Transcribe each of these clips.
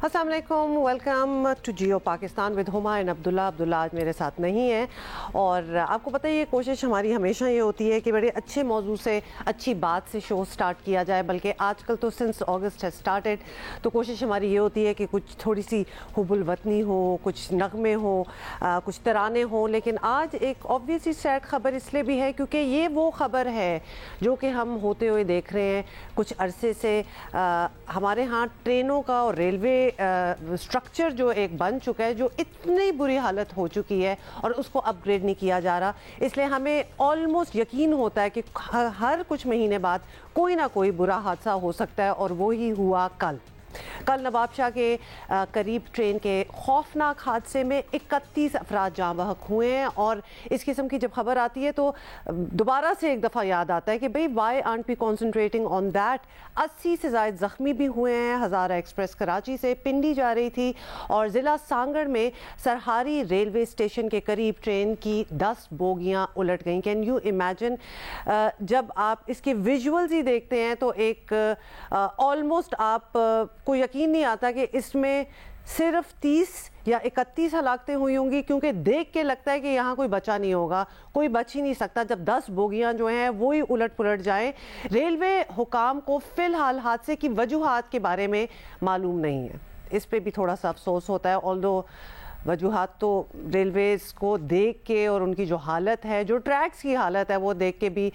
अस्सलाम वालेकुम, welcome to Geo Pakistan with Huma and Abdullah. Abdullah आज मेरे साथ नहीं है और आपको पता है ये कोशिश हमारी हमेशा ये होती है कि बड़े अच्छे मौजू से अच्छी बात से शो स्टार्ट किया जाए, बल्कि आजकल तो सिंस अगस्त है स्टार्टेड तो कोशिश हमारी ये होती है कि कुछ थोड़ी सी हुबुल वतनी हो, कुछ नगमे हो, कुछ तराने हो। लेकिन आज एक ऑब्वियसली सैड खबर इसलिए भी है क्योंकि ये वो खबर है जो कि हम होते हुए देख रहे हैं कुछ अरसे से। हमारे यहाँ ट्रेनों का और रेलवे स्ट्रक्चर जो एक बन चुका है, जो इतनी बुरी हालत हो चुकी है और उसको अपग्रेड नहीं किया जा रहा, इसलिए हमें ऑलमोस्ट यकीन होता है कि हर कुछ महीने बाद कोई ना कोई बुरा हादसा हो सकता है। और वो ही हुआ कल नवाबशाह के करीब ट्रेन के खौफनाक हादसे में 31 अफराद जाँ बहक हुए हैं। और इस किस्म की जब खबर आती है तो दोबारा से एक दफ़ा याद आता है कि भाई Y aunt be concentrating on that. 80 से ज़ायद ज़ख्मी भी हुए हैं। हज़ारा एक्सप्रेस कराची से पिंडी जा रही थी और ज़िला सांगड़ में सरहारी रेलवे स्टेशन के करीब ट्रेन की 10 बोगियाँ उलट गईं। Can you imagine? जब आप इसके विजुअल्स ही देखते हैं तो एक ऑलमोस्ट आप को यकीन नहीं आता कि इसमें सिर्फ 30 या 31 हलाकतें हुई होंगी, क्योंकि देख के लगता है कि यहाँ कोई बचा नहीं होगा, कोई बच ही नहीं सकता जब 10 बोगियाँ जो हैं वो ही उलट पुलट जाएं। रेलवे हुकाम को फ़िलहाल हादसे की वजूहात के बारे में मालूम नहीं है। इस पे भी थोड़ा सा अफसोस होता है। ऑल्दो वजूहात तो रेलवेज़ को देख के और उनकी जो हालत है, जो ट्रैक्स की हालत है, वो देख के भी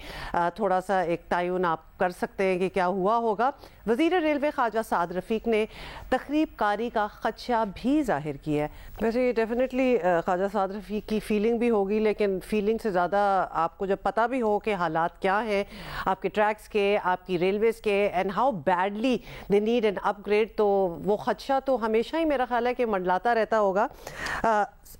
थोड़ा सा एक तयन आप कर सकते हैं कि क्या हुआ होगा। वज़ीर रेलवे ख्वाजा साद रफ़ीक ने तखरीब कारी का खदशा भी जाहिर किया है। वैसे ये डेफिनेटली ख्वाजा साद रफ़ीक की फ़ीलिंग भी होगी, लेकिन फ़ीलिंग से ज़्यादा आपको जब पता भी हो कि हालात क्या हैं आपके ट्रैक्स के, आपकी रेलवेज़ के, and how badly they need an upgrade, तो वो खदशा तो हमेशा ही मेरा ख्याल है कि मंडलाता रहता होगा।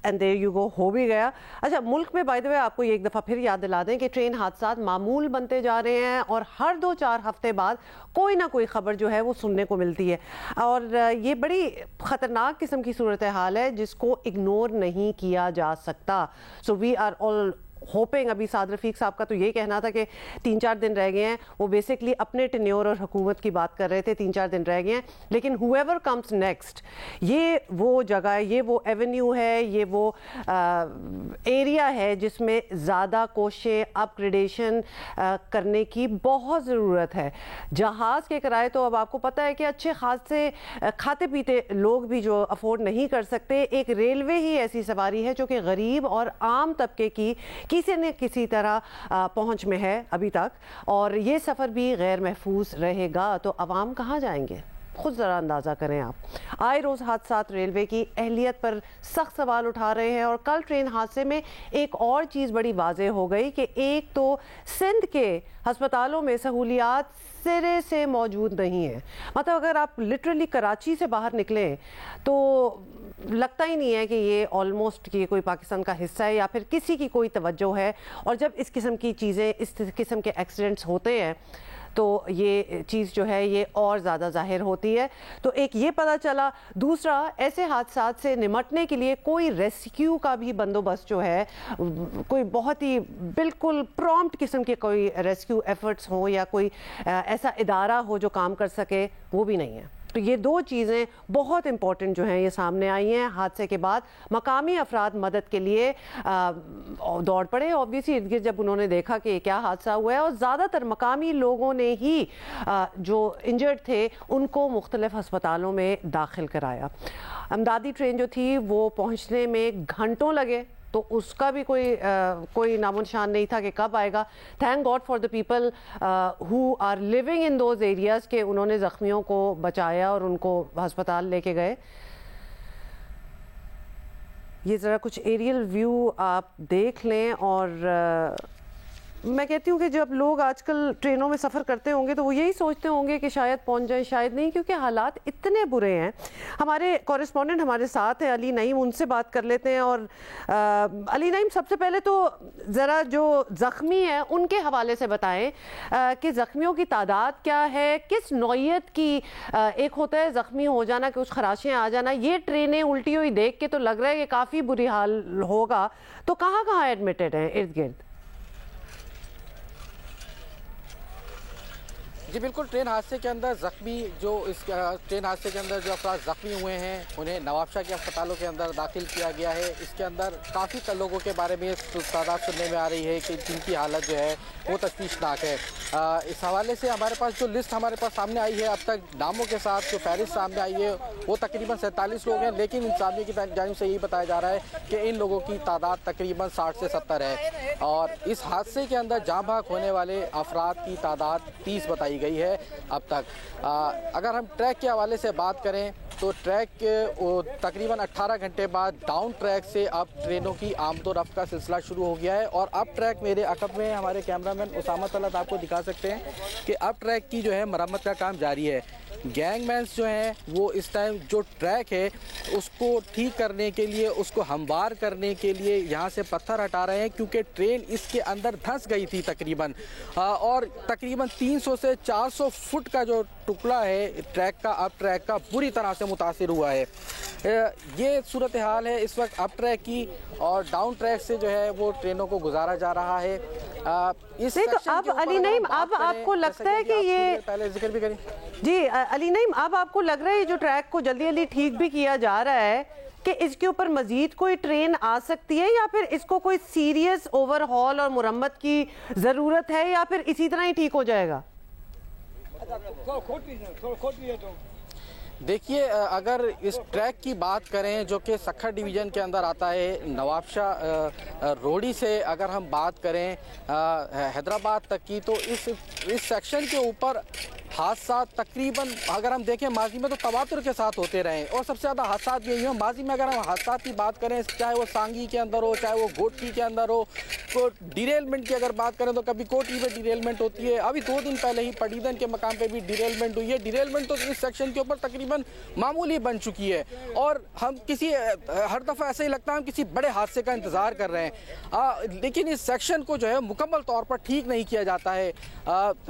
एंड देयर यू गो, हो भी गया। अच्छा, मुल्क में बाय द वे आपको ये एक दफ़ा फिर याद दिला दें कि ट्रेन हादसा मामूल बनते जा रहे हैं और हर 2-4 हफ्ते बाद कोई ना कोई ख़बर जो है वो सुनने को मिलती है। और ये बड़ी ख़तरनाक किस्म की सूरत हाल है जिसको इग्नोर नहीं किया जा सकता। So we are all hoping. अभी साद रफ़ीक साहब का तो ये कहना था कि 3-4 दिन रह गए हैं, वो बेसिकली अपने टेन्योर और हुकूमत की बात कर रहे थे, 3-4 दिन रह गए हैं। लेकिन हुएवर कम्स नेक्स्ट, ये वो जगह है, ये वो एवेन्यू है, ये वो एरिया है जिसमें ज़्यादा कोशिश अपग्रेडेशन करने की बहुत ज़रूरत है। जहाज़ के किराए तो अब आपको पता है कि अच्छे खासे खाते पीते लोग भी जो अफोर्ड नहीं कर सकते। एक रेलवे ही ऐसी सवारी है जो कि गरीब और आम तबके की किसी न किसी तरह पहुंच में है अभी तक, और ये सफ़र भी गैर महफूज रहेगा। तो अवाम कहाँ जाएंगे? खुद ज़रा अंदाज़ा करें आप। आए रोज़ हादसात रेलवे की अहलियत पर सख्त सवाल उठा रहे हैं। और कल ट्रेन हादसे में एक और चीज़ बड़ी वाज़ेह हो गई कि एक तो सिंध के हस्पतालों में सहूलियात सिरे से मौजूद नहीं है। मतलब अगर आप लिटरली कराची से बाहर निकलें तो लगता ही नहीं है कि ये ऑलमोस्ट कि कोई पाकिस्तान का हिस्सा है या फिर किसी की कोई तवज्जो है। और जब इस किस्म की चीज़ें, इस किस्म के एक्सीडेंट्स होते हैं तो ये चीज़ जो है ये और ज़्यादा जाहिर होती है। तो एक ये पता चला। दूसरा, ऐसे हादसात से निमटने के लिए कोई रेस्क्यू का भी बंदोबस्त जो है, कोई बहुत ही बिल्कुल प्रॉम्प्ट किस्म के कोई रेस्क्यू एफर्ट्स हो या कोई ऐसा इदारा हो जो काम कर सके, वो भी नहीं है। तो ये दो चीज़ें बहुत इंपॉर्टेंट जो हैं ये सामने आई हैं। हादसे के बाद मकामी अफराद मदद के लिए दौड़ पड़े ऑब्वियसली इर्द गिर्द, जब उन्होंने देखा कि क्या हादसा हुआ है। और ज़्यादातर मकामी लोगों ने ही जो इंजर्ड थे उनको मुख्तलिफ हस्पतालों में दाखिल कराया। अमदादी ट्रेन जो थी वो पहुँचने में घंटों लगे, तो उसका भी कोई नामो निशान नहीं था कि कब आएगा। Thank God for the people who are living in those areas के उन्होंने ज़ख्मियों को बचाया और उनको अस्पताल लेके गए। ये ज़रा कुछ एरियल व्यू आप देख लें। और मैं कहती हूँ कि जब लोग आजकल ट्रेनों में सफ़र करते होंगे तो वो यही सोचते होंगे कि शायद पहुँच जाए, शायद नहीं, क्योंकि हालात इतने बुरे हैं। हमारे कॉरेस्पॉन्डेंट हमारे साथ हैं अली नईम, उनसे बात कर लेते हैं। और अली नईम, सबसे पहले तो ज़रा जो ज़ख्मी हैं उनके हवाले से बताएं कि ज़ख्मियों की तादाद क्या है, किस नौइयत की। एक होता है ज़ख्मी हो जाना कि कुछ खराशियाँ आ जाना, ये ट्रेनें उल्टी हुई देख के तो लग रहा है कि काफ़ी बुरी हाल होगा। तो कहाँ कहाँ एडमिटेड हैं इर्द गिर्द? जी बिल्कुल, ट्रेन हादसे के अंदर ट्रेन हादसे के अंदर जो अफराद जख्मी हुए हैं उन्हें नवाबशाह के अस्पतालों के अंदर दाखिल किया गया है। इसके अंदर काफ़ी लोगों के बारे में तादाद सुनने में आ रही है कि जिनकी हालत जो है वो तशवीशनाक है। इस हवाले से हमारे पास जो लिस्ट हमारे पास सामने आई है अब तक नामों के साथ जो फहरिस्त सामने आई है वो तकरीबन 47 लोग हैं, लेकिन इंतजामिया की जानिब से यही बताया जा रहा है कि इन लोगों की तादाद तकरीबन 60 से 70 है और इस हादसे के अंदर जाँ भाग होने वाले अफराद की तादाद 30 बताई गई है अब तक। अगर हम ट्रैक के हवाले से बात करें तो ट्रैक के तकरीबन 18 घंटे बाद डाउन ट्रैक से अब ट्रेनों की आमदोरफ्त का सिलसिला शुरू हो गया है और अब ट्रैक मेरे अकब में हमारे कैमरामैन उसामा तलत आपको दिखा सकते हैं कि अब ट्रैक की जो है मरम्मत का काम जारी है। गैंगमैन्स जो हैं वो इस टाइम जो ट्रैक है उसको ठीक करने के लिए, उसको हमवार करने के लिए यहाँ से पत्थर हटा रहे हैं क्योंकि ट्रेन इसके अंदर धंस गई थी तकरीबन और तकरीबन 300 से 400 फुट का जो टुकड़ा है ट्रैक का, अब ट्रैक का बुरी तरह से मुतासिर हुआ है। ये सूरत हाल है इस वक्त अब ट्रैक की और डाउन ट्रैक से जो है वो ट्रेनों को गुजारा जा रहा है। इस अब अली नईम, अब आपको लगता है कि ये पहले जिक्र भी करें जी अली नईम, अब आपको लग रहा है जो ट्रैक को जल्दी जल्दी ठीक भी किया जा रहा है कि इसके ऊपर मजीद कोई ट्रेन आ सकती है या फिर इसको कोई सीरियस ओवरहॉल और मुरम्मत की ज़रूरत है या फिर इसी तरह ही ठीक हो जाएगा? देखिए, अगर इस ट्रैक की बात करें जो कि सक्खर डिवीज़न के अंदर आता है, नवाबशाह रोडी से अगर हम बात करें हैदराबाद तक की, तो इस सेक्शन के ऊपर हादसा तकरीबन अगर हम देखें माजी में तो तवातुर के साथ होते रहे और सबसे ज़्यादा हादसा यही हो। माजी में अगर हम हादसा की बात करें, चाहे वो सांगी के अंदर हो, चाहे वो गोटकी के अंदर हो, तो डिरेलमेंट की अगर बात करें तो कभी कोटली में डिरेलमेंट होती है। अभी 2 दिन पहले ही पडीदन के मकाम पे भी डिरेलमेंट हुई है। डिरेलमेंट तो इस सेक्शन के ऊपर तकरीबन मामूली बन चुकी है और हम हर दफ़ा ऐसे ही लगता है हम किसी बड़े हादसे का इंतज़ार कर रहे हैं, लेकिन इस सेक्शन को जो है मुकम्मल तौर पर ठीक नहीं किया जाता है।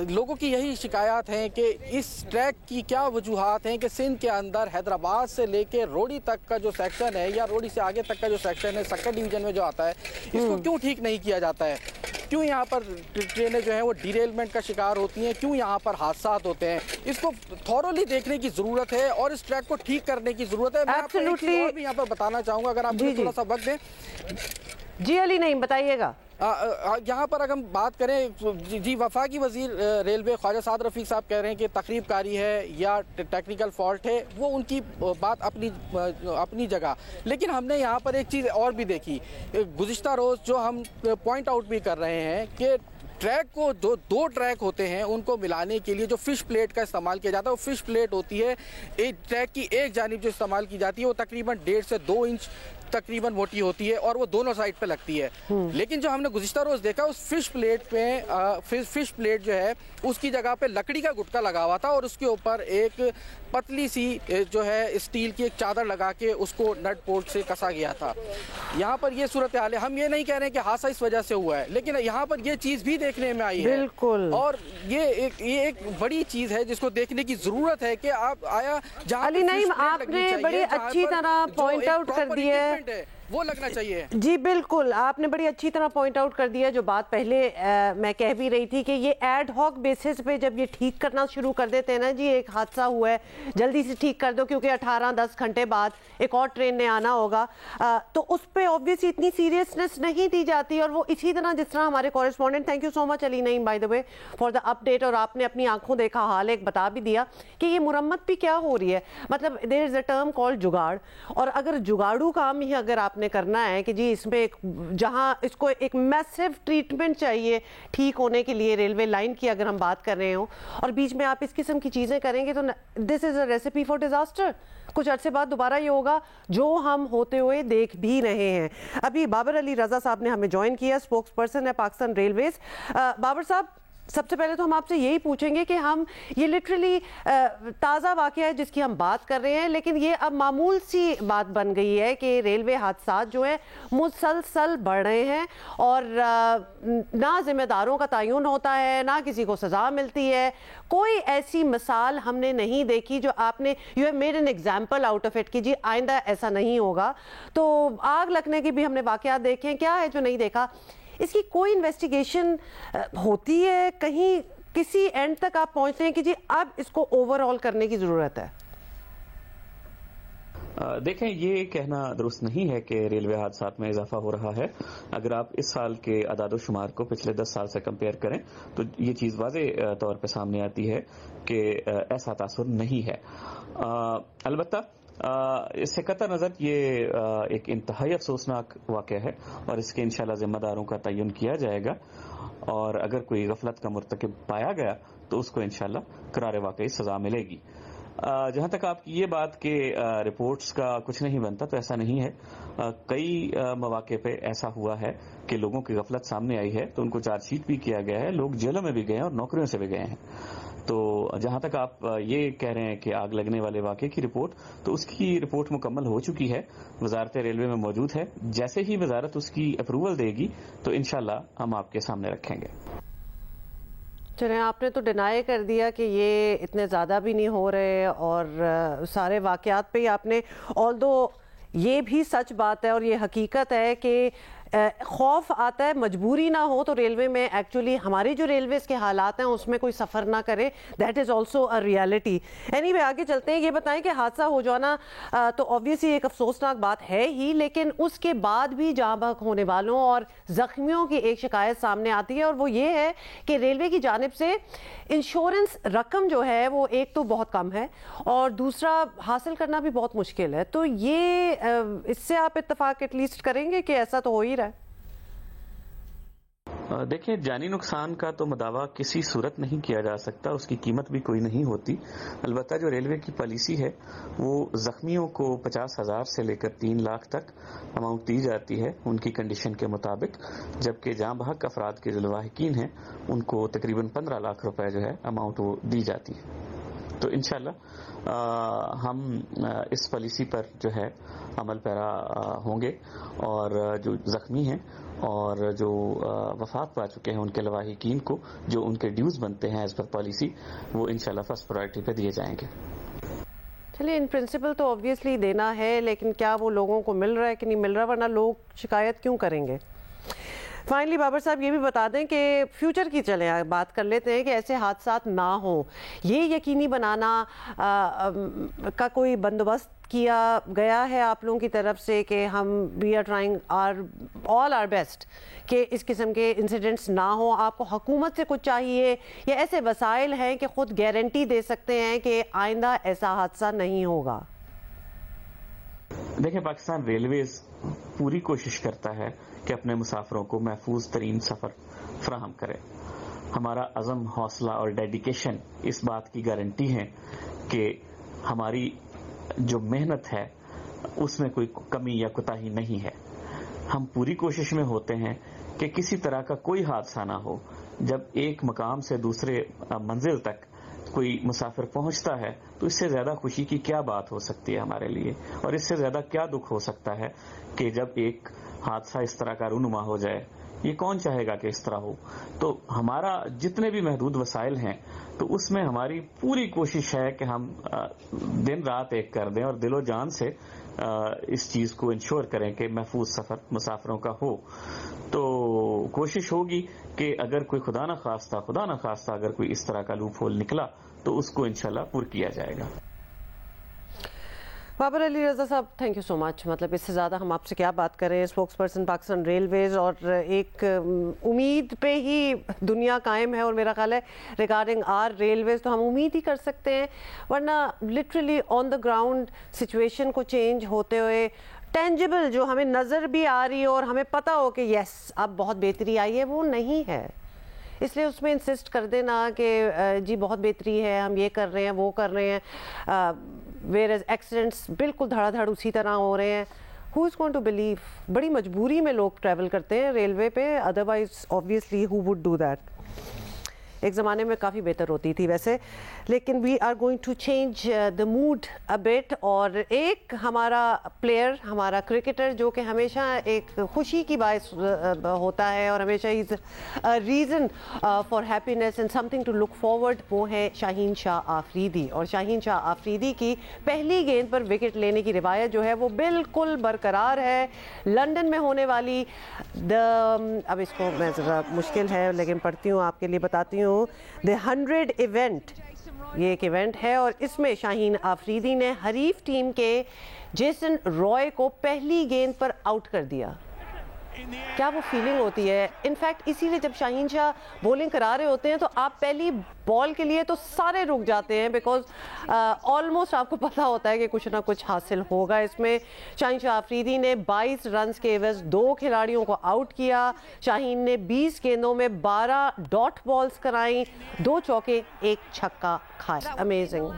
लोगों की यही शिकायत है कि इस ट्रैक की क्या वजूहात हैं कि सिंध के अंदर हैदराबाद से लेके रोडी तक का जो सेक्शन है या रोडी से आगे तक का जो सेक्शन है सक्कर डिवीजन में जो आता है, इसको क्यों ठीक नहीं किया जाता है? क्यों यहाँ पर ट्रेनें जो हैं वो डिरेलमेंट का शिकार होती हैं? क्यों यहाँ पर हादसा होते हैं? इसको थॉरोली देखने की ज़रूरत है और इस ट्रैक को ठीक करने की ज़रूरत है। मैं आपको एक चीज़ और भी यहाँ पर बताना चाहूँगा, अगर आप मुझे थोड़ा सा वक्त दें। जी अली नहीं, बताइएगा। यहाँ पर अगर हम बात करें जी वफाकी वजीर रेलवे ख्वाजा साद रफीक साहब कह रहे हैं कि तकरीबकारी है या टेक्निकल फॉल्ट है, वो उनकी बात अपनी जगह, लेकिन हमने यहाँ पर एक चीज़ और भी देखी गुज़िश्ता रोज़ जो हम पॉइंट आउट भी कर रहे हैं कि ट्रैक को दो ट्रैक होते हैं, उनको मिलाने के लिए जो फिश प्लेट का इस्तेमाल किया जाता है वो फिश प्लेट होती है। एक ट्रैक की एक जानिब जो इस्तेमाल की जाती है वो तकरीबन 1.5 से 2 इंच तकरीबन मोटी होती है और वो दोनों साइड पे लगती है। लेकिन जो हमने गुज़िश्ता रोज़ देखा उस फिश प्लेट पे फिश प्लेट जो है उसकी जगह पे लकड़ी का गुटका लगा हुआ था और उसके ऊपर एक पतली सी जो है स्टील की एक चादर लगा के उसको नट बोल्ट से कसा गया था। यहाँ पर ये सूरत हाल है। हम ये नहीं कह रहे हैं कि हादसा इस वजह से हुआ है, लेकिन यहाँ पर ये चीज़ भी देखने में आई है। बिल्कुल। और ये एक बड़ी चीज़ है जिसको देखने की ज़रूरत है कि आप अली नईम, आपने बड़ी अच्छी तरह पॉइंट आउट कर दिया है, वो लगना चाहिए। जी बिल्कुल, आपने बड़ी अच्छी तरह पॉइंट आउट कर दिया। जो बात पहले मैं कह भी रही थी कि ये एड हॉक बेसिस पे जब ये ठीक करना शुरू कर देते हैं ना, जी एक हादसा हुआ है जल्दी से ठीक कर दो क्योंकि 18-10 घंटे बाद एक और ट्रेन ने आना होगा, तो उस पर ऑब्वियसली इतनी सीरियसनेस नहीं दी जाती। और वो इसी तरह जिस तरह हमारे correspondent, thank you so much Ali Naeem bye the way for the update, और आपने अपनी आंखों देखा हाल एक बता भी दिया कि ये मुरम्मत भी क्या हो रही है। मतलब there is a term called jugaad, और अगर जुगाड़ू काम ही अगर आपने करना है कि जी इसमें जहां इसको एक मैसिव ट्रीटमेंट चाहिए ठीक होने के लिए, रेलवे लाइन की अगर हम बात कर रहे हो, और बीच में आप इस किस्म की चीजें करेंगे तो this is a recipe for disaster. कुछ अर्से बाद दोबारा ये होगा जो हम होते हुए देख भी रहे हैं। अभी बाबर अली रजा साहब ने हमें ज्वाइन किया, स्पोक्स पर्सन है पाकिस्तान रेलवेज। बाबर साहब, सबसे पहले तो हम आपसे यही पूछेंगे कि हम ये लिटरली ताज़ा वाक़या है जिसकी हम बात कर रहे हैं, लेकिन ये अब मामूल सी बात बन गई है कि रेलवे हादसा जो है मुसलसल बढ़ रहे हैं और ना जिम्मेदारों का तयन होता है, ना किसी को सज़ा मिलती है। कोई ऐसी मिसाल हमने नहीं देखी जो आपने you have made an example out of it कि जी आइंदा ऐसा नहीं होगा। तो आग लगने के भी हमने वाक़यात देखे हैं, क्या है जो नहीं देखा? इसकी कोई इन्वेस्टिगेशन होती है? कहीं किसी एंड तक आप पहुंचते हैं कि जी अब इसको ओवरऑल करने की ज़रूरत है? देखें, ये कहना दुरुस्त नहीं है कि रेलवे हादसात में इजाफा हो रहा है। अगर आप इस साल के अदाद-ओ-शुमार को पिछले 10 साल से कंपेयर करें तो ये चीज़ वाज़े तौर पे सामने आती है कि ऐसा तासुर नहीं है। अलबत्ता इससे कतई नज़र ये एक इंतहाई अफसोसनाक वाक़या है और इसके इंशाल्लाह जिम्मेदारों का तयन किया जाएगा और अगर कोई गफलत का मुर्तकिब पाया गया तो उसको इंशाल्लाह करारे वाकई सज़ा मिलेगी। जहां तक आपकी ये बात कि रिपोर्ट्स का कुछ नहीं बनता, तो ऐसा नहीं है। कई मौके पे ऐसा हुआ है कि लोगों की गफलत सामने आई है तो उनको चार्जशीट भी किया गया है, लोग जेलों में भी गए हैं और नौकरियों से भी गए हैं। तो जहां तक आप ये कह रहे हैं कि आग लगने वाले वाकये की रिपोर्ट, तो उसकी रिपोर्ट मुकम्मल हो चुकी है, वजारत रेलवे में मौजूद है। जैसे ही वजारत उसकी अप्रूवल देगी तो इंशाल्लाह हम आपके सामने रखेंगे। चलें, आपने तो डिनाई कर दिया कि ये इतने ज़्यादा भी नहीं हो रहे और सारे वाक़यात पे ही आपने, ऑल्दो ये भी सच बात है और ये हकीकत है कि खौफ आता है, मजबूरी ना हो तो रेलवे में एक्चुअली हमारी जो रेलवेज़ के हालात हैं उसमें कोई सफ़र ना करे, that is also a reality. Anyway, आगे चलते हैं। ये बताएं कि हादसा हो जाना तो ऑब्वियसली एक अफसोसनाक बात है ही, लेकिन उसके बाद भी जाँ बहक होने वालों और ज़ख्मियों की एक शिकायत सामने आती है और वो ये है कि रेलवे की जानिब से इंश्योरेंस रकम जो है वो एक तो बहुत कम है और दूसरा हासिल करना भी बहुत मुश्किल है। तो ये इससे आप इत्तफाक एटलीस्ट करेंगे कि ऐसा तो हो ही रहा है? देखिए, जानी नुकसान का तो मदावा किसी सूरत नहीं किया जा सकता, उसकी कीमत भी कोई नहीं होती। अलबत्ता जो रेलवे की पॉलिसी है वो जख्मियों को 50,000 से लेकर 3 लाख तक अमाउंट दी जाती है उनकी कंडीशन के मुताबिक, जबकि जाँ बहक अफराद के जो लवाहिकीन हैं उनको तकरीबन 15 लाख रुपए जो है अमाउंट वो दी जाती है। तो इंशाल्लाह हम इस पॉलिसी पर जो है अमल पैरा होंगे और जो जख्मी हैं और जो वफात पा चुके हैं उनके लवाहिकीन को जो उनके ड्यूज बनते हैं एज पर पॉलिसी, वो इंशाल्लाह फर्स्ट प्रायोरिटी पे दिए जाएंगे। चलिए, इन प्रिंसिपल तो ऑब्वियसली देना है, लेकिन क्या वो लोगों को मिल रहा है कि नहीं मिल रहा, वरना लोग शिकायत क्यों करेंगे? फाइनली बाबर साहब ये भी बता दें कि फ्यूचर की चले बात कर लेते हैं कि ऐसे हादसात ना हो, ये यकीनी बनाना का कोई बंदोबस्त किया गया है आप लोगों की तरफ से कि हम we are trying all our best कि इस किस्म के इंसिडेंट्स ना हो? आपको हुकूमत से कुछ चाहिए या ऐसे वसाइल हैं कि खुद गारंटी दे सकते हैं कि आइंदा ऐसा हादसा नहीं होगा? देखिए, पाकिस्तान रेलवेज पूरी कोशिश करता है कि अपने मुसाफिरों को महफूज तरीन सफ़र फराहम करे। हमारा अज़म, हौसला और डेडिकेशन इस बात की गारंटी है कि हमारी जो मेहनत है उसमें कोई कमी या कोताही नहीं है। हम पूरी कोशिश में होते हैं कि किसी तरह का कोई हादसा ना हो। जब एक मकाम से दूसरे मंजिल तक कोई मुसाफिर पहुंचता है तो इससे ज्यादा खुशी की क्या बात हो सकती है हमारे लिए, और इससे ज्यादा क्या दुख हो सकता है कि जब एक हादसा इस तरह का रूनुमा हो जाए। ये कौन चाहेगा कि इस तरह हो? तो हमारा जितने भी महदूद वसाइल हैं तो उसमें हमारी पूरी कोशिश है कि हम दिन रात एक कर दें और दिलो जान से इस चीज को इंश्योर करें कि महफूज सफर मुसाफिरों का हो। तो कोशिश होगी कि अगर कोई खुदा न खास्ता अगर कोई इस तरह का लूप होल निकला तो उसको इंशाल्लाह पूरा किया जाएगा। बाबर अली रजा साहब, थैंक यू सो मच। मतलब इससे ज़्यादा हम आपसे क्या बात करें, स्पोक्स पर्सन पाकिस्तान रेलवेज़, और एक उम्मीद पे ही दुनिया कायम है और मेरा ख्याल है रिगार्डिंग आर रेलवेज़ तो हम उम्मीद ही कर सकते हैं, वरना literally on the ground situation को चेंज होते हुए टेंजिबल जो हमें नज़र भी आ रही हो और हमें पता हो कि यस अब बहुत बेहतरी आई है, वो नहीं है। इसलिए उसमें इंसिस्ट कर देना कि जी बहुत बेहतरी है, हम ये कर रहे हैं वो कर रहे हैं, वेयर एक्सीडेंट्स बिल्कुल धड़ाधड़ उसी तरह हो रहे हैं। Who is going to believe? बड़ी मजबूरी में लोग ट्रैवल करते हैं रेलवे पे, otherwise obviously who would do that. एक ज़माने में काफ़ी बेहतर होती थी वैसे, लेकिन we are going to change the mood a bit. और एक हमारा प्लेयर, हमारा क्रिकेटर जो कि हमेशा एक खुशी की बायस होता है और हमेशा is a reason for happiness and something to look forward, वो है शाहीन शाह आफरीदी। और शाहीन शाह आफरीदी की पहली गेंद पर विकेट लेने की रिवायत जो है वो बिल्कुल बरकरार है। लंदन में होने वाली अब इसको मैं ज़रा मुश्किल है लेकिन पढ़ती हूँ, आपके लिए बताती हूँ। हूँ, द 100 इवेंट, ये एक इवेंट है और इसमें शाहीन आफरीदी ने हरीफ टीम के जेसन रॉय को पहली गेंद पर आउट कर दिया। क्या वो फीलिंग होती है? इनफैक्ट इसीलिए जब शाहीन शाह बॉलिंग करा रहे होते हैं तो आप पहली बॉल के लिए तो सारे रुक जाते हैं, बिकॉज ऑलमोस्ट आपको पता होता है कि कुछ ना कुछ हासिल होगा। इसमें शाहीन शाह आफरीदी ने 22 रन के एवज 2 खिलाड़ियों को आउट किया। शाहीन ने 20 गेंदों में 12 डॉट बॉल्स कराई, 2 चौके 1 छक्का खाया। Amazing.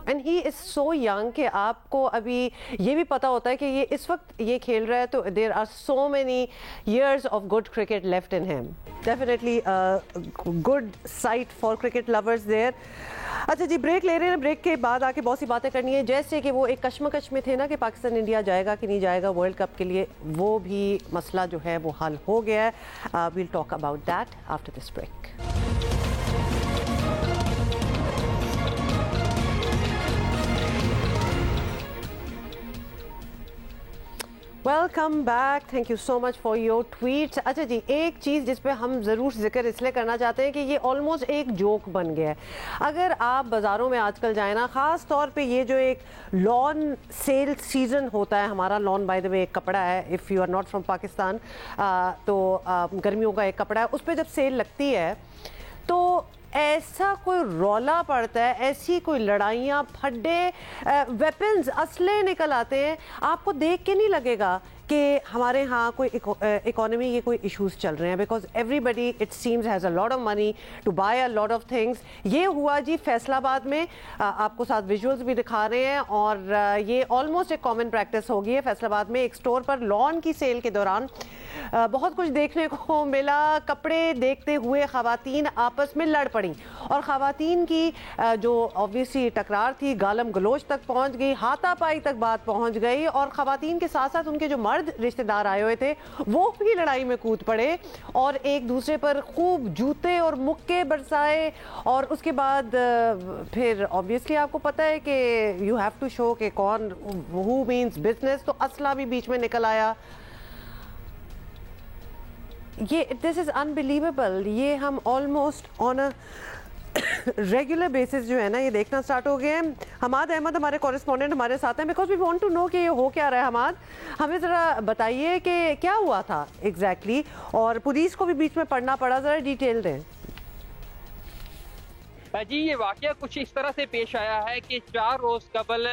And he is so young कि आपको अभी ये भी पता होता है कि ये इस वक्त ये खेल रहा है, तो there are so many years of good cricket left in him. Definitely a good sight for cricket lovers there. अच्छा जी, ब्रेक ले रहे हैं। ब्रेक के बाद आके बहुत सी बातें करनी है, जैसे कि वो एक कश्मकश में थे ना कि पाकिस्तान इंडिया जाएगा कि नहीं जाएगा वर्ल्ड कप के लिए, वो भी मसला जो है वो हल हो गया है। we'll talk about that after this break. Welcome back, thank you so much for your tweets. अच्छा जी, एक चीज़ जिस पे हम ज़रूर जिक्र इसलिए करना चाहते हैं कि ये ऑलमोस्ट एक जोक बन गया है। अगर आप बाज़ारों में आजकल जाए ना, ख़ास तौर पे ये जो एक लॉन सेल सीज़न होता है हमारा, लॉन बाय द वे एक कपड़ा है, if you are not from Pakistan, तो गर्मियों का एक कपड़ा है, उस पर जब सेल लगती है तो ऐसा कोई रौला पड़ता है, ऐसी कोई लड़ाइयाँ, फड्डे, वेपन्स, असले निकल आते हैं, आपको देख के नहीं लगेगा कि हमारे यहाँ कोई इकोनॉमी के कोई इश्यूज चल रहे हैं, because everybody it seems has a lot of money to buy a lot of things. ये हुआ जी फैसलाबाद में, आपको साथ विजुअल्स भी दिखा रहे हैं, और ये ऑलमोस्ट एक कॉमन प्रैक्टिस हो गई है फैसलाबाद में। एक स्टोर पर लॉन की सेल के दौरान बहुत कुछ देखने को मिला। कपड़े देखते हुए ख़वातीन आपस में लड़ पड़ी और ख़वातीन की जो ऑब्वियसली टकरार थी गालम गलोच तक पहुंच गई, हाथापाई तक बात पहुंच गई, और ख़वातीन के साथ साथ उनके जो मर्द रिश्तेदार आए हुए थे वो भी लड़ाई में कूद पड़े और एक दूसरे पर खूब जूते और मुक्के बरसाए। और उसके बाद फिर ऑब्वियसली आपको पता है कि यू हैव टू शो कि कौन हु मीन्स बिजनेस, तो असला भी बीच में निकल आया। ये दिस इज़ अनबिलीवेबल। ये हम almost on a regular basis जो है ना ये देखना स्टार्ट हो गए हैं। हमाद अहमद हमारे कॉरेस्पॉन्डेंट हमारे साथ हैं, because we want to know कि ये हो क्या रहा है। हमाद, हमें ज़रा बताइए कि क्या हुआ था एग्जैक्टली, और पुलिस को भी बीच में पढ़ना पड़ा, ज़रा डिटेल दें। जी, ये वाकया कुछ इस तरह से पेश आया है कि 4 रोज़ कबल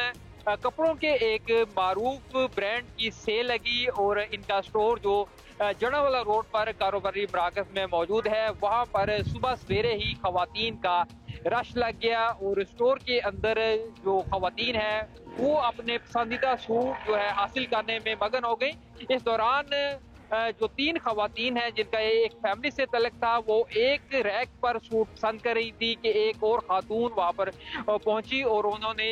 कपड़ों के एक मारूफ ब्रांड की सेल लगी और इनका स्टोर जो जड़ावाला रोड पर कारोबारी मराकज़ में मौजूद है, वहाँ पर सुबह सवेरे ही खवातीन का रश लग गया और स्टोर के अंदर जो खवातीन है वो अपने पसंदीदा सूट जो है हासिल करने में मगन हो गई। इस दौरान जो 3 खवातीन हैं जिनका एक फैमिली से तल्लुक था, वो एक रैक पर सूट पसंद कर रही थी कि एक और खातून वहाँ पर पहुंची और उन्होंने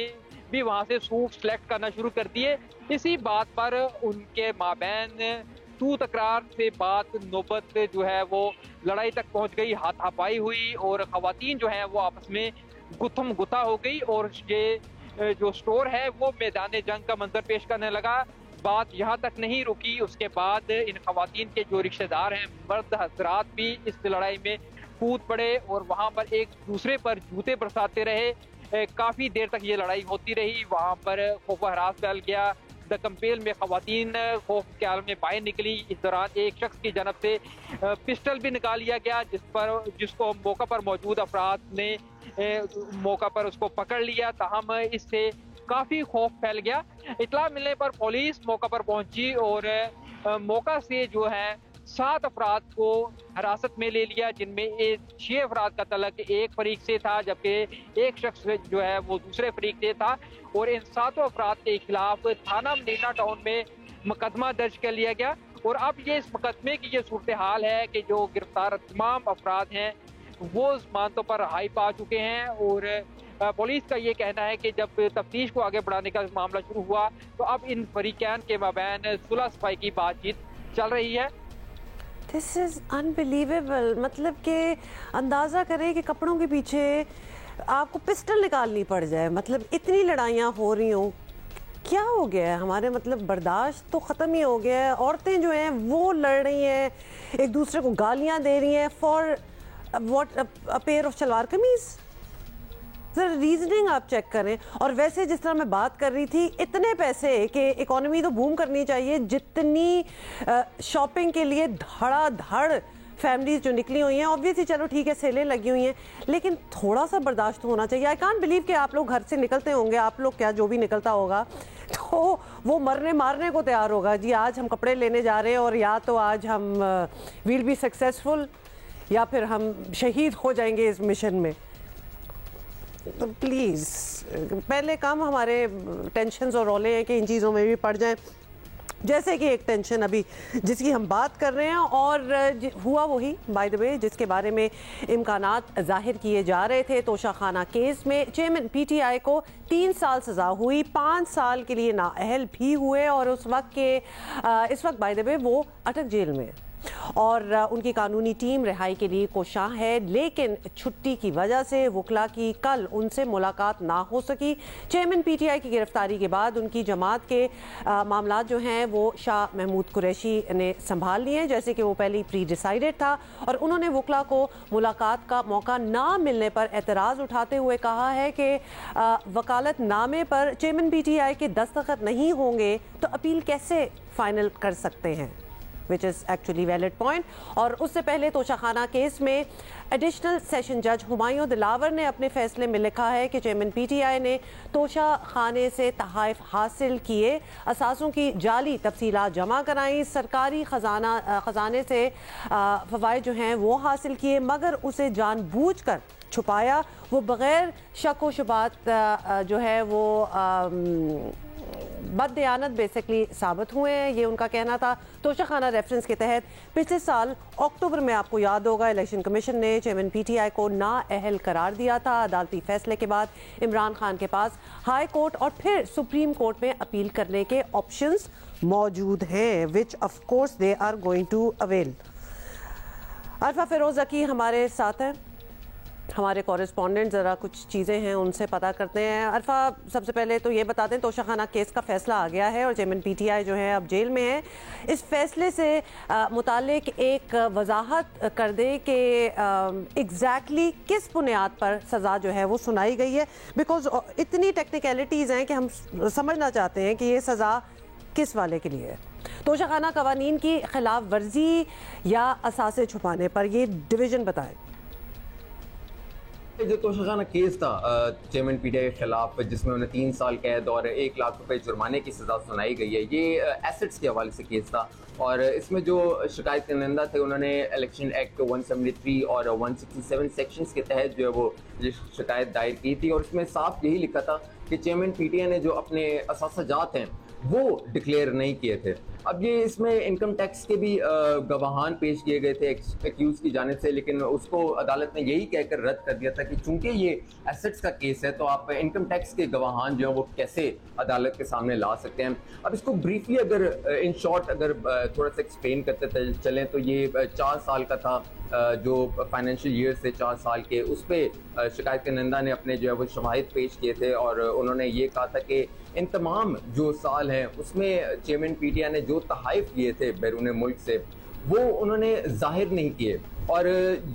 भी वहाँ से सूट सेलेक्ट करना शुरू कर दिए। इसी बात पर उनके माबैन तू तकरार से बात नौबत जो है वो लड़ाई तक पहुंच गई, हाथापाई हुई और खवातीन जो है वो आपस में गुत्थम गुत्था हो गई और ये जो स्टोर है वो मैदान जंग का मंजर पेश करने लगा। बात यहाँ तक नहीं रुकी, उसके बाद इन खवातीन के जो रिश्तेदार हैं, मर्द हजरात भी इस लड़ाई में कूद पड़े और वहाँ पर एक दूसरे पर जूते बरसाते रहे। काफ़ी देर तक ये लड़ाई होती रही। वहाँ पर खौफ हरास फैल गया। द कंपेल में खवातीन खौफ के आलम में बाहर निकली। इस दौरान एक शख्स की जानब से पिस्टल भी निकाल लिया गया, जिसको मौका पर मौजूद अफराद ने मौका पर उसको पकड़ लिया। ताहम इससे काफ़ी खौफ फैल गया। इतला मिलने पर पुलिस मौका पर पहुंची और मौका से जो है 7 अफराद को हिरासत में ले लिया, जिनमें 6 अफराद का तल्लुक एक फरीक से था जबकि एक शख्स जो है वो दूसरे फरीक से था। और इन 7 अफराद के खिलाफ थाना मदीना टाउन में मुकदमा दर्ज कर लिया गया। और अब ये इस मुकदमे की ये सूरत हाल है कि जो गिरफ्तार तमाम अफराद हैं वो जमानतों पर रिहाई पा चुके हैं। और पुलिस का ये कहना है कि जब तफ्तीश को आगे बढ़ाने का मामला शुरू हुआ तो अब इन फरीकैन के माबैन सुलह सफाई की बातचीत चल रही है। This is unbelievable. मतलब कि अंदाज़ा करें कि कपड़ों के पीछे आपको पिस्टल निकालनी पड़ जाए, मतलब इतनी लड़ाइयाँ हो रही हों। क्या हो गया है हमारे, मतलब बर्दाश्त तो ख़त्म ही हो गया है। औरतें जो हैं वो लड़ रही हैं, एक दूसरे को गालियाँ दे रही हैं for what a pair of shalwar kameez? Sir reasoning आप चेक करें। और वैसे जिस तरह मैं बात कर रही थी, इतने पैसे कि इकोनॉमी तो बूम करनी चाहिए, जितनी शॉपिंग के लिए धड़ाधड़ फैमिलीज जो निकली हुई हैं, ऑब्वियसली चलो ठीक है सेलें लगी हुई हैं, लेकिन थोड़ा सा बर्दाश्त होना चाहिए। आई कांट बिलीव कि आप लोग घर से निकलते होंगे, आप लोग क्या जो भी निकलता होगा तो वो मरने मारने को तैयार होगा जी, आज हम कपड़े लेने जा रहे हैं और या तो आज हम विल बी सक्सेसफुल या फिर हम शहीद हो जाएंगे इस मिशन में। तो प्लीज़ पहले काम हमारे टेंशन्स और रौले हैं कि इन चीज़ों में भी पड़ जाएं, जैसे कि एक टेंशन अभी जिसकी हम बात कर रहे हैं और हुआ वही बाय द वे जिसके बारे में इम्कानात जाहिर किए जा रहे थे। तोशाखाना केस में चेयरमैन पीटीआई को 3 साल सज़ा हुई, 5 साल के लिए नाअहल भी हुए और इस वक्त बाय द वे वो अटक जेल में और उनकी कानूनी टीम रिहाई के लिए कोशां है, लेकिन छुट्टी की वजह से वकला की कल उनसे मुलाकात ना हो सकी। चेयरमैन पीटीआई की गिरफ्तारी के बाद उनकी जमात के मामला जो हैं वो शाह महमूद कुरैशी ने संभाल लिए, जैसे कि वो पहले प्री डिसाइडेड था और उन्होंने वकला को मुलाकात का मौका ना मिलने पर एतराज़ उठाते हुए कहा है कि वकालतनामे पर चेयरमैन पीटीआई के दस्तखत नहीं होंगे तो अपील कैसे फाइनल कर सकते हैं, which is actually valid point. और उससे पहले तोशाखाना केस में एडिशनल सेशन जज हुमायूं दिलावर ने अपने फैसले में लिखा है कि चेयरमैन पीटीआई ने तोशा खाने से तहाइफ हासिल किए, असासों की जाली तफसीलात जमा कराई, सरकारी खजाने से फ़वाइद जो हैं वो हासिल किए, मगर उसे जानबूझकर छुपाया। वो बग़ैर शक व शुबात जो है वो बददयानत बेसिकली साबित हुए हैं, ये उनका कहना था। तोशाखाना रेफरेंस के तहत पिछले साल अक्टूबर में आपको याद होगा इलेक्शन कमीशन ने चेयरमैन पीटीआई को नाअहल करार दिया था। अदालती फैसले के बाद इमरान खान के पास हाई कोर्ट और फिर सुप्रीम कोर्ट में अपील करने के ऑप्शंस मौजूद हैं, which of course they are going to avail. Arfa Firoz Zaki हमारे साथ हैं, हमारे कॉरेस्पॉन्डेंट, ज़रा कुछ चीज़ें हैं उनसे पता करते हैं। अरफा सबसे पहले तो ये बता दें, तोशाखाना केस का फैसला आ गया है और चेयरमैन पीटीआई जो है अब जेल में है। इस फैसले से मुतालिक एक वजाहत कर दें कि एग्जैक्टली किस बुनियाद पर सज़ा जो है वो सुनाई गई है, बिकॉज इतनी टेक्निकलिटीज़ हैं कि हम समझना चाहते हैं कि ये सज़ा किस वाले के लिए है। तोशाखाना कवानीन की खिलाफ वर्जी या असासे छुपाने पर ये डिवीज़न बताएं। जो तोशाखाना केस था चेयरमैन पीटीआई के खिलाफ, जिसमें उन्हें 3 साल कैद और 1 लाख रुपए जुर्माने की सजा सुनाई गई है, ये एसेट्स के हवाले से केस था और इसमें जो शिकायत करनेंदा थे उन्होंने इलेक्शन एक्ट 173 और 167 सेक्शंस के तहत जो है वो शिकायत दायर की थी और इसमें साफ यही लिखा था कि चेयरमैन पीटीआई ने जो अपने असासाजात हैं वो डिक्लेयर नहीं किए थे। अब ये इसमें इनकम टैक्स के भी गवाहान पेश किए गए थे एक्यूज की जानिब से, लेकिन उसको अदालत ने यही कहकर रद्द कर दिया था कि चूंकि ये एसेट्स का केस है तो आप इनकम टैक्स के गवाहान जो है वो कैसे अदालत के सामने ला सकते हैं। अब इसको ब्रीफली अगर इन शॉर्ट अगर थोड़ा सा एक्सप्लेन करते चलें तो ये 4 साल का था, जो फाइनेंशियल ईयर से 4 साल के, उस पर शिकायत करनेंदा ने अपने जो है वो शवाहिद पेश किए थे और उन्होंने ये कहा था कि इन तमाम जो साल हैं उसमें चेयरमैन पीटीआई ने जो तहाइफ लिए थे बैरून मुल्क से वो उन्होंने जाहिर नहीं किए और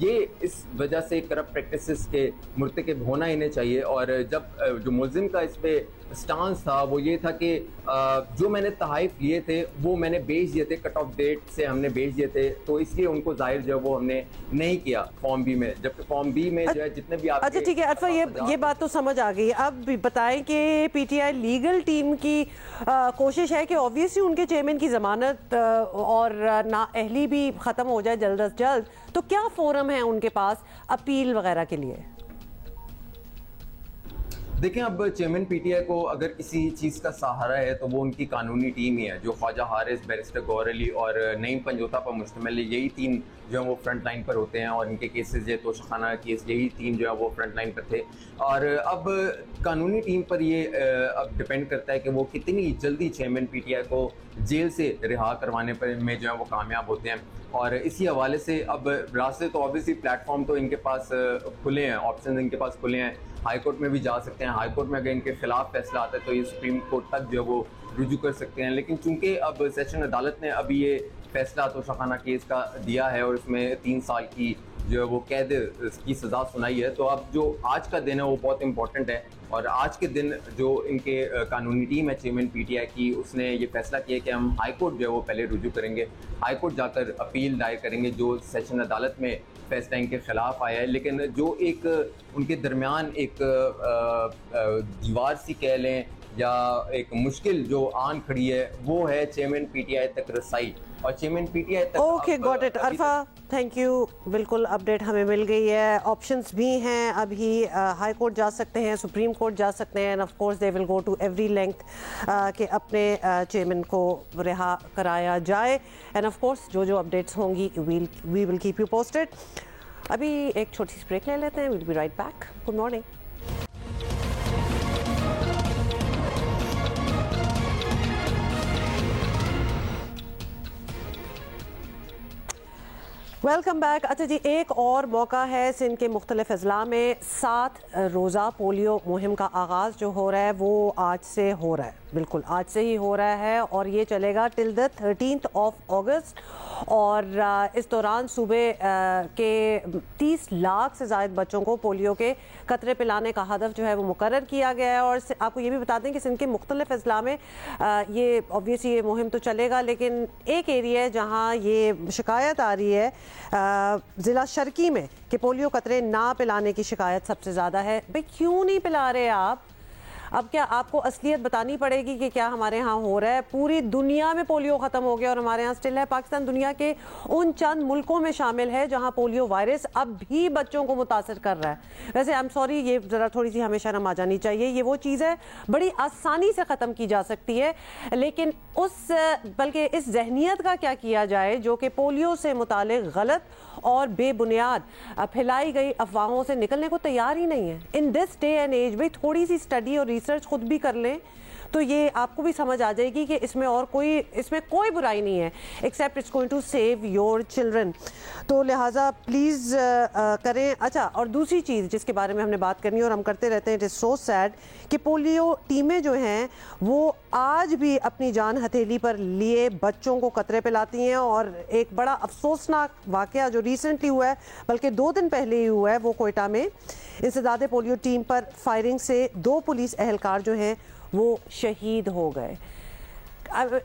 ये इस वजह से करप्ट प्रैक्टिसेस के मुर्तकिब होना ही नहीं चाहिए। और जब जो मुल्जिम का इस पे स्टांस था वो ये था कि जो मैंने तहाइफ लिए थे वो मैंने बेच दिए थे, कट ऑफ डेट से हमने बेच दिए थे, तो इसलिए उनको जाहिर जो है वो हमने नहीं किया फॉर्म बी में, जबकि फॉर्म बी में जो है जितने भी अच्छा ठीक है अरफा, ये बात तो समझ आ गई। अब बताएं कि पीटीआई लीगल टीम की कोशिश है कि ऑब्वियसली उनके चेयरमैन की जमानत और नाअहली भी ख़त्म हो जाए जल्द अज जल्द, तो क्या फोरम है उनके पास अपील वगैरह के लिए? देखें, अब चेयरमैन पीटीआई को अगर किसी चीज़ का सहारा है तो वो उनकी कानूनी टीम ही है, जो ख्वाजा हारिस, बैरिस्टर गौहर अली और नईम पंजोता पर मुश्तमिल है। यही तीन जो है वो फ्रंट लाइन पर होते हैं और इनके केसेस ये तोशाखाना केस, यही तीन जो है वो फ्रंट लाइन पर थे। और अब कानूनी टीम पर ये अब डिपेंड करता है कि वो कितनी जल्दी चेयरमैन पीटीआई को जेल से रिहा करवाने पर में जो है वो कामयाब होते हैं। और इसी हवाले से अब रास्ते तो ऑब्वियसली प्लेटफॉर्म तो इनके पास खुले हैं, ऑप्शन इनके पास खुले हैं। हाई कोर्ट में भी जा सकते हैं, हाई कोर्ट में अगर इनके खिलाफ फैसला आता है तो ये सुप्रीम कोर्ट तक जो है वो रुजू कर सकते हैं। लेकिन चूंकि अब सेशन अदालत ने अभी ये फैसला तोशाखाना केस का दिया है और इसमें 3 साल की जो है वो कैद की सज़ा सुनाई है। तो अब जो आज का दिन है वो बहुत इंपॉर्टेंट है और आज के दिन जो इनके कानूनी टीम है चेयरमैन पीटीआई की, उसने ये फैसला किया कि हम हाई कोर्ट जो है वो पहले रुजू करेंगे, हाई कोर्ट जाकर अपील दायर करेंगे जो सेशन अदालत में फैसला इनके खिलाफ आया है। लेकिन जो एक उनके दरमियान एक दीवार सी कह लें या एक मुश्किल जो आन खड़ी है वो है चेयरमैन पीटीआई तक रसाई और चेयरमैन पीटीआई तक। Okay, got it Arfa, thank you. बिल्कुल अपडेट हमें मिल गई है। ऑप्शंस भी हैं, अभी हाई कोर्ट जा सकते हैं, सुप्रीम कोर्ट जा सकते हैं, and of course they will go to every length कि अपने चेयरमैन को रिहा कराया जाए। एंड ऑफ कोर्स जो जो अपडेट्स होंगी we will keep you posted. अभी एक छोटी सी ब्रेक ले लेते हैं, will be right back. Good morning. Welcome back. अच्छा जी, एक और मौका है सिंध के मुख्तलिफ अजला में 7 रोज़ा पोलियो मुहिम का आगाज़ जो हो रहा है वो आज से हो रहा है, बिल्कुल आज से ही हो रहा है और ये चलेगा टिल द 13th ऑफ अगस्त। और इस दौरान सूबे के 30 लाख से ज़ायद बच्चों को पोलियो के कतरे पिलाने का हदफ जो है वो मुकर्रर किया गया है। और आपको ये भी बता दें कि सिंध के मुख्तलिफ अजला में ये ऑब्वियसली ये मुहिम तो चलेगा, लेकिन एक एरिया है जहाँ ये शिकायत आ रही है ज़िला शर्की में कि पोलियो कतरे ना पिलाने की शिकायत सबसे ज़्यादा है। भाई क्यों नहीं पिला रहे आप? अब क्या आपको असलियत बतानी पड़ेगी कि क्या हमारे यहाँ हो रहा है? पूरी दुनिया में पोलियो ख़त्म हो गया और हमारे यहाँ स्टिल है। पाकिस्तान दुनिया के उन चंद मुल्कों में शामिल है जहाँ पोलियो वायरस अब भी बच्चों को मुतासर कर रहा है। वैसे आई एम सॉरी, ये ज़रा थोड़ी सी हमें शर्म आ जानी चाहिए। ये वो चीज़ है बड़ी आसानी से ख़त्म की जा सकती है, लेकिन बल्कि इस जहनीत का क्या किया जाए जो कि पोलियो से मुतालिक गलत और बेबुनियाद फैलाई गई अफवाहों से निकलने को तैयार ही नहीं है। In this day and age भाई थोड़ी सी स्टडी और रिसर्च खुद भी कर लें तो ये आपको भी समझ आ जाएगी कि इसमें कोई बुराई नहीं है except it's going to save your children. तो लिहाजा प्लीज़ करें। अच्छा, और दूसरी चीज़ जिसके बारे में हमने बात करनी है और हम करते रहते हैं, इट इज़ सो सैड कि पोलियो टीमें जो हैं वो आज भी अपनी जान हथेली पर लिए बच्चों को कतरे पिलाती हैं। और एक बड़ा अफसोसनाक वाक़या जो रिसेंटली हुआ है, बल्कि 2 दिन पहले ही हुआ है, वो कोयटा में इंसदादे पोलियो टीम पर फायरिंग से 2 पुलिस एहलकार जो हैं वो शहीद हो गए।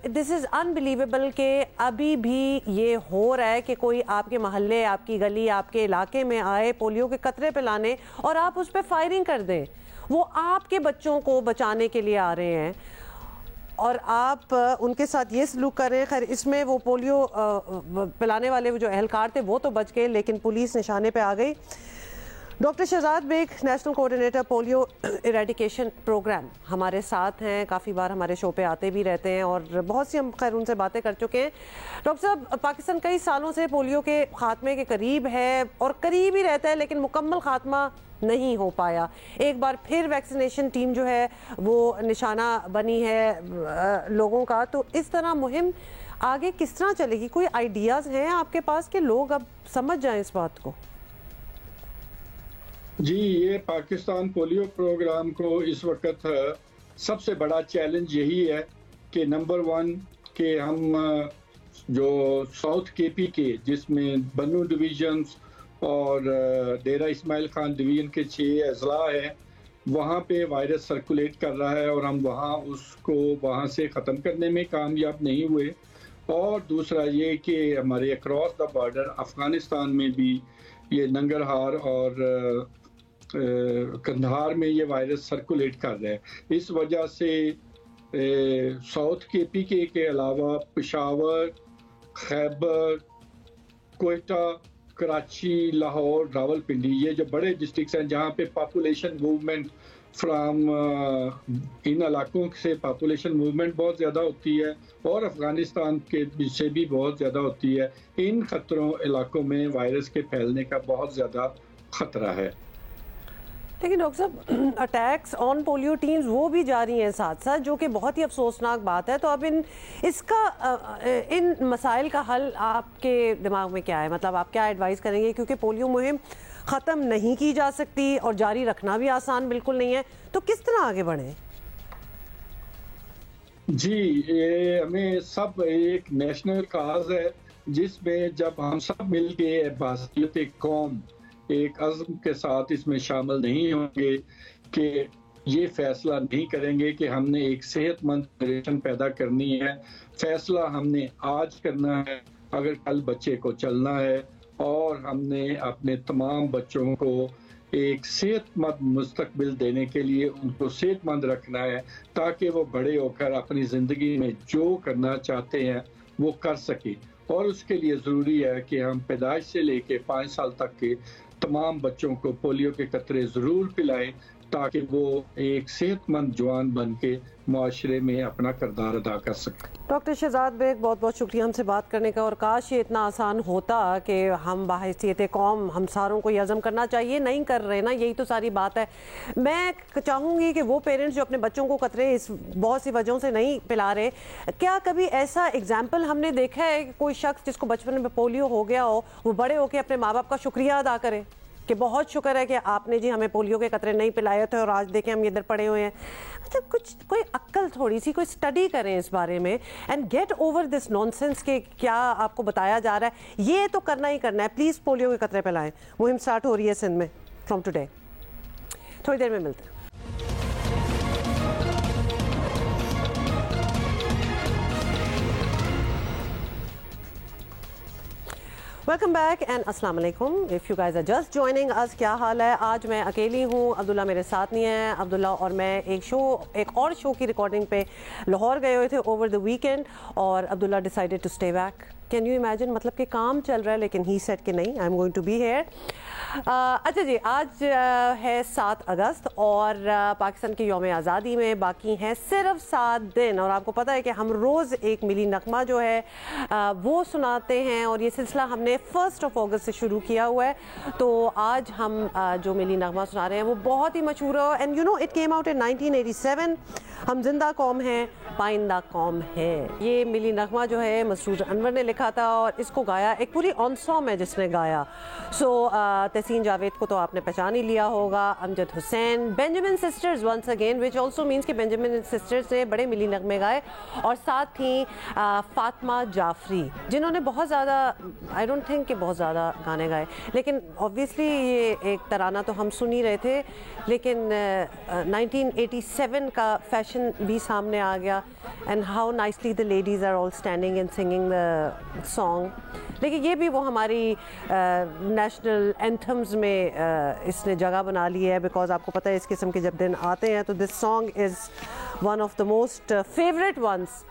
दिस इज़ अनबिलीवेबल कि अभी भी ये हो रहा है कि कोई आपके मोहल्ले, आपकी गली, आपके इलाके में आए पोलियो के कतरे पिलाने और आप उस पर फायरिंग कर दें। वो आपके बच्चों को बचाने के लिए आ रहे हैं और आप उनके साथ ये सलूक कर रहे हैं। खैर, इसमें वो पोलियो पिलाने वाले जो एहलकार थे वो तो बच गए, लेकिन पुलिस निशाने पे आ गई। Doctor Shahzad Baig, national coordinator polio eradication program, हमारे साथ हैं, काफ़ी बार हमारे शो पे आते भी रहते हैं और बहुत सी हम खैर उनसे बातें कर चुके हैं। डॉक्टर साहब, पाकिस्तान कई सालों से पोलियो के ख़ात्मे के करीब है और करीब ही रहता है, लेकिन मुकम्मल ख़ात्मा नहीं हो पाया। एक बार फिर वैक्सीनेशन टीम जो है वो निशाना बनी है लोगों का। तो इस तरह मुहिम आगे किस तरह चलेगी? कोई आइडियाज़ हैं आपके पास कि लोग अब समझ जाएं इस बात को? जी, ये पाकिस्तान पोलियो प्रोग्राम को इस वक्त सबसे बड़ा चैलेंज यही है कि नंबर 1 कि हम जो साउथ केपी के जिसमें बन्नू डिवीजन्स और डेरा इस्माइल खान डिवीजन के 6 अजला हैं, वहाँ पे वायरस सर्कुलेट कर रहा है और हम वहाँ से ख़त्म करने में कामयाब नहीं हुए। और दूसरा ये कि हमारे अक्रॉस द बॉर्डर अफ़गानिस्तान में भी ये नंगरहार और कंधार में ये वायरस सर्कुलेट कर रहा है। इस वजह से साउथ केपी के अलावा पेशावर, खैबर, कोयटा, कराची, लाहौर, रावलपिंडी, ये जो बड़े डिस्ट्रिक्ट्स हैं जहाँ पे पॉपुलेशन मूवमेंट फ्राम इन इलाकों से पॉपुलेशन मूवमेंट बहुत ज़्यादा होती है और अफ़गानिस्तान के से भी बहुत ज़्यादा होती है, इन ख़तरों इलाकों में वायरस के फैलने का बहुत ज़्यादा ख़तरा है। लेकिन डॉक्टर साहब, अटैक्स ऑन पोलियो टीम्स वो भी जारी हैं साथ साथ, जो कि बहुत ही अफसोसनाक बात है। तो अब इन मसाइल का हल आपके दिमाग में क्या है? मतलब आप क्या एडवाइस करेंगे? क्योंकि पोलियो मुहिम ख़त्म नहीं की जा सकती और जारी रखना भी आसान बिल्कुल नहीं है, तो किस तरह आगे बढ़े? जी, ये हमें सब एक नेशनल काज है जिसमें जब हम सब मिलके बासियत कौम एक अज़्म के साथ इसमें शामिल नहीं होंगे कि ये फैसला नहीं करेंगे कि हमने एक सेहतमंद जनरेशन पैदा करनी है, फैसला हमने आज करना है अगर कल बच्चे को चलना है, और हमने अपने तमाम बच्चों को एक सेहतमंद मुस्तकबिल देने के लिए उनको सेहतमंद रखना है ताकि वो बड़े होकर अपनी ज़िंदगी में जो करना चाहते हैं वो कर सके। और उसके लिए ज़रूरी है कि हम पैदाइश से लेके 5 साल तक के तमाम बच्चों को पोलियो के कतरे ज़रूर पिलाएं ताकि वो एक सेहतमंद जवान बन के माशरे में अपना किरदार अदा कर सकें। डॉक्टर शहजाद बेग, बहुत बहुत शुक्रिया हमसे बात करने का, और काश ये इतना आसान होता कि हम बाहैसियत कौम हम सारों को ये अज़म करना चाहिए, नहीं कर रहे ना, यही तो सारी बात है। मैं चाहूँगी कि वो पेरेंट्स जो अपने बच्चों को कतरे इस बहुत सी वजहों से नहीं पिला रहे, क्या कभी ऐसा एग्जाम्पल हमने देखा है कि कोई शख्स जिसको बचपन में पोलियो हो गया हो वो बड़े होकर अपने माँ बाप का शुक्रिया अदा करे कि बहुत शुक्र है कि आपने जी हमें पोलियो के कतरे नहीं पिलाए थे और आज देखें हम इधर पड़े हुए हैं? मतलब कुछ कोई अक्ल, थोड़ी सी कोई स्टडी करें इस बारे में and get over this nonsense के क्या आपको बताया जा रहा है ये तो करना ही करना है। प्लीज़ पोलियो के कतरे पिलाएं। मुहिम स्टार्ट हो रही है सिंध में फ्रॉम टुडे। थोड़ी देर में मिलते हैं। वेलकम बैक एंड अस्सलाम वालेकुम। If you guys are just joining us, क्या हाल है? आज मैं अकेली हूँ, अब्दुल्ला मेरे साथ नहीं है। अब्दुल्ला और मैं एक और शो की रिकॉर्डिंग पे लाहौर गए हुए थे ओवर द वीकेंड, और Abdullah decided to stay back. Can you imagine, मतलब कि काम चल रहा है लेकिन ही सेड कि नहीं, I am going to be here. अच्छा जी, आज है 7 अगस्त और पाकिस्तान के यौम आज़ादी में बाकी हैं सिर्फ 7 दिन, और आपको पता है कि हम रोज़ एक मिली नगमा जो है वो सुनाते हैं, और ये सिलसिला हमने 1 अगस्त से शुरू किया हुआ है। तो आज हम जो मिली नगमा सुना रहे हैं वो बहुत ही मशहूर है, and you know it came out in 1987। हम जिंदा कौम हैं, पाइंदा कौम है। ये मिली नगमा जो है मसरूर अनवर ने लिखा था, और इसको गाया एक पूरी ऑनसॉम है जिसने गाया। सो तहसीन जावेद को तो आपने पहचान ही लिया होगा, Amjad Hussain, Benjamin sisters once again, which also means कि बेंजामिन सिस्टर्स ने बड़े मिली नगमे गाए, और साथ थी फातिमा जाफरी जिन्होंने बहुत ज़्यादा, आई डोंट थिंक कि बहुत ज़्यादा गाने गाए, लेकिन ऑब्वियसली ये एक तराना तो हम सुन ही रहे थे, लेकिन 1987 का फैशन भी सामने आ गया, and how nicely the ladies are all standing and singing the song. लेकिन ये भी वो हमारी नेशनल एंथम्स में इसने जगह बना ली है, बिकॉज आपको पता है इस किस्म के जब दिन आते हैं तो this song is one of the most favourite ones,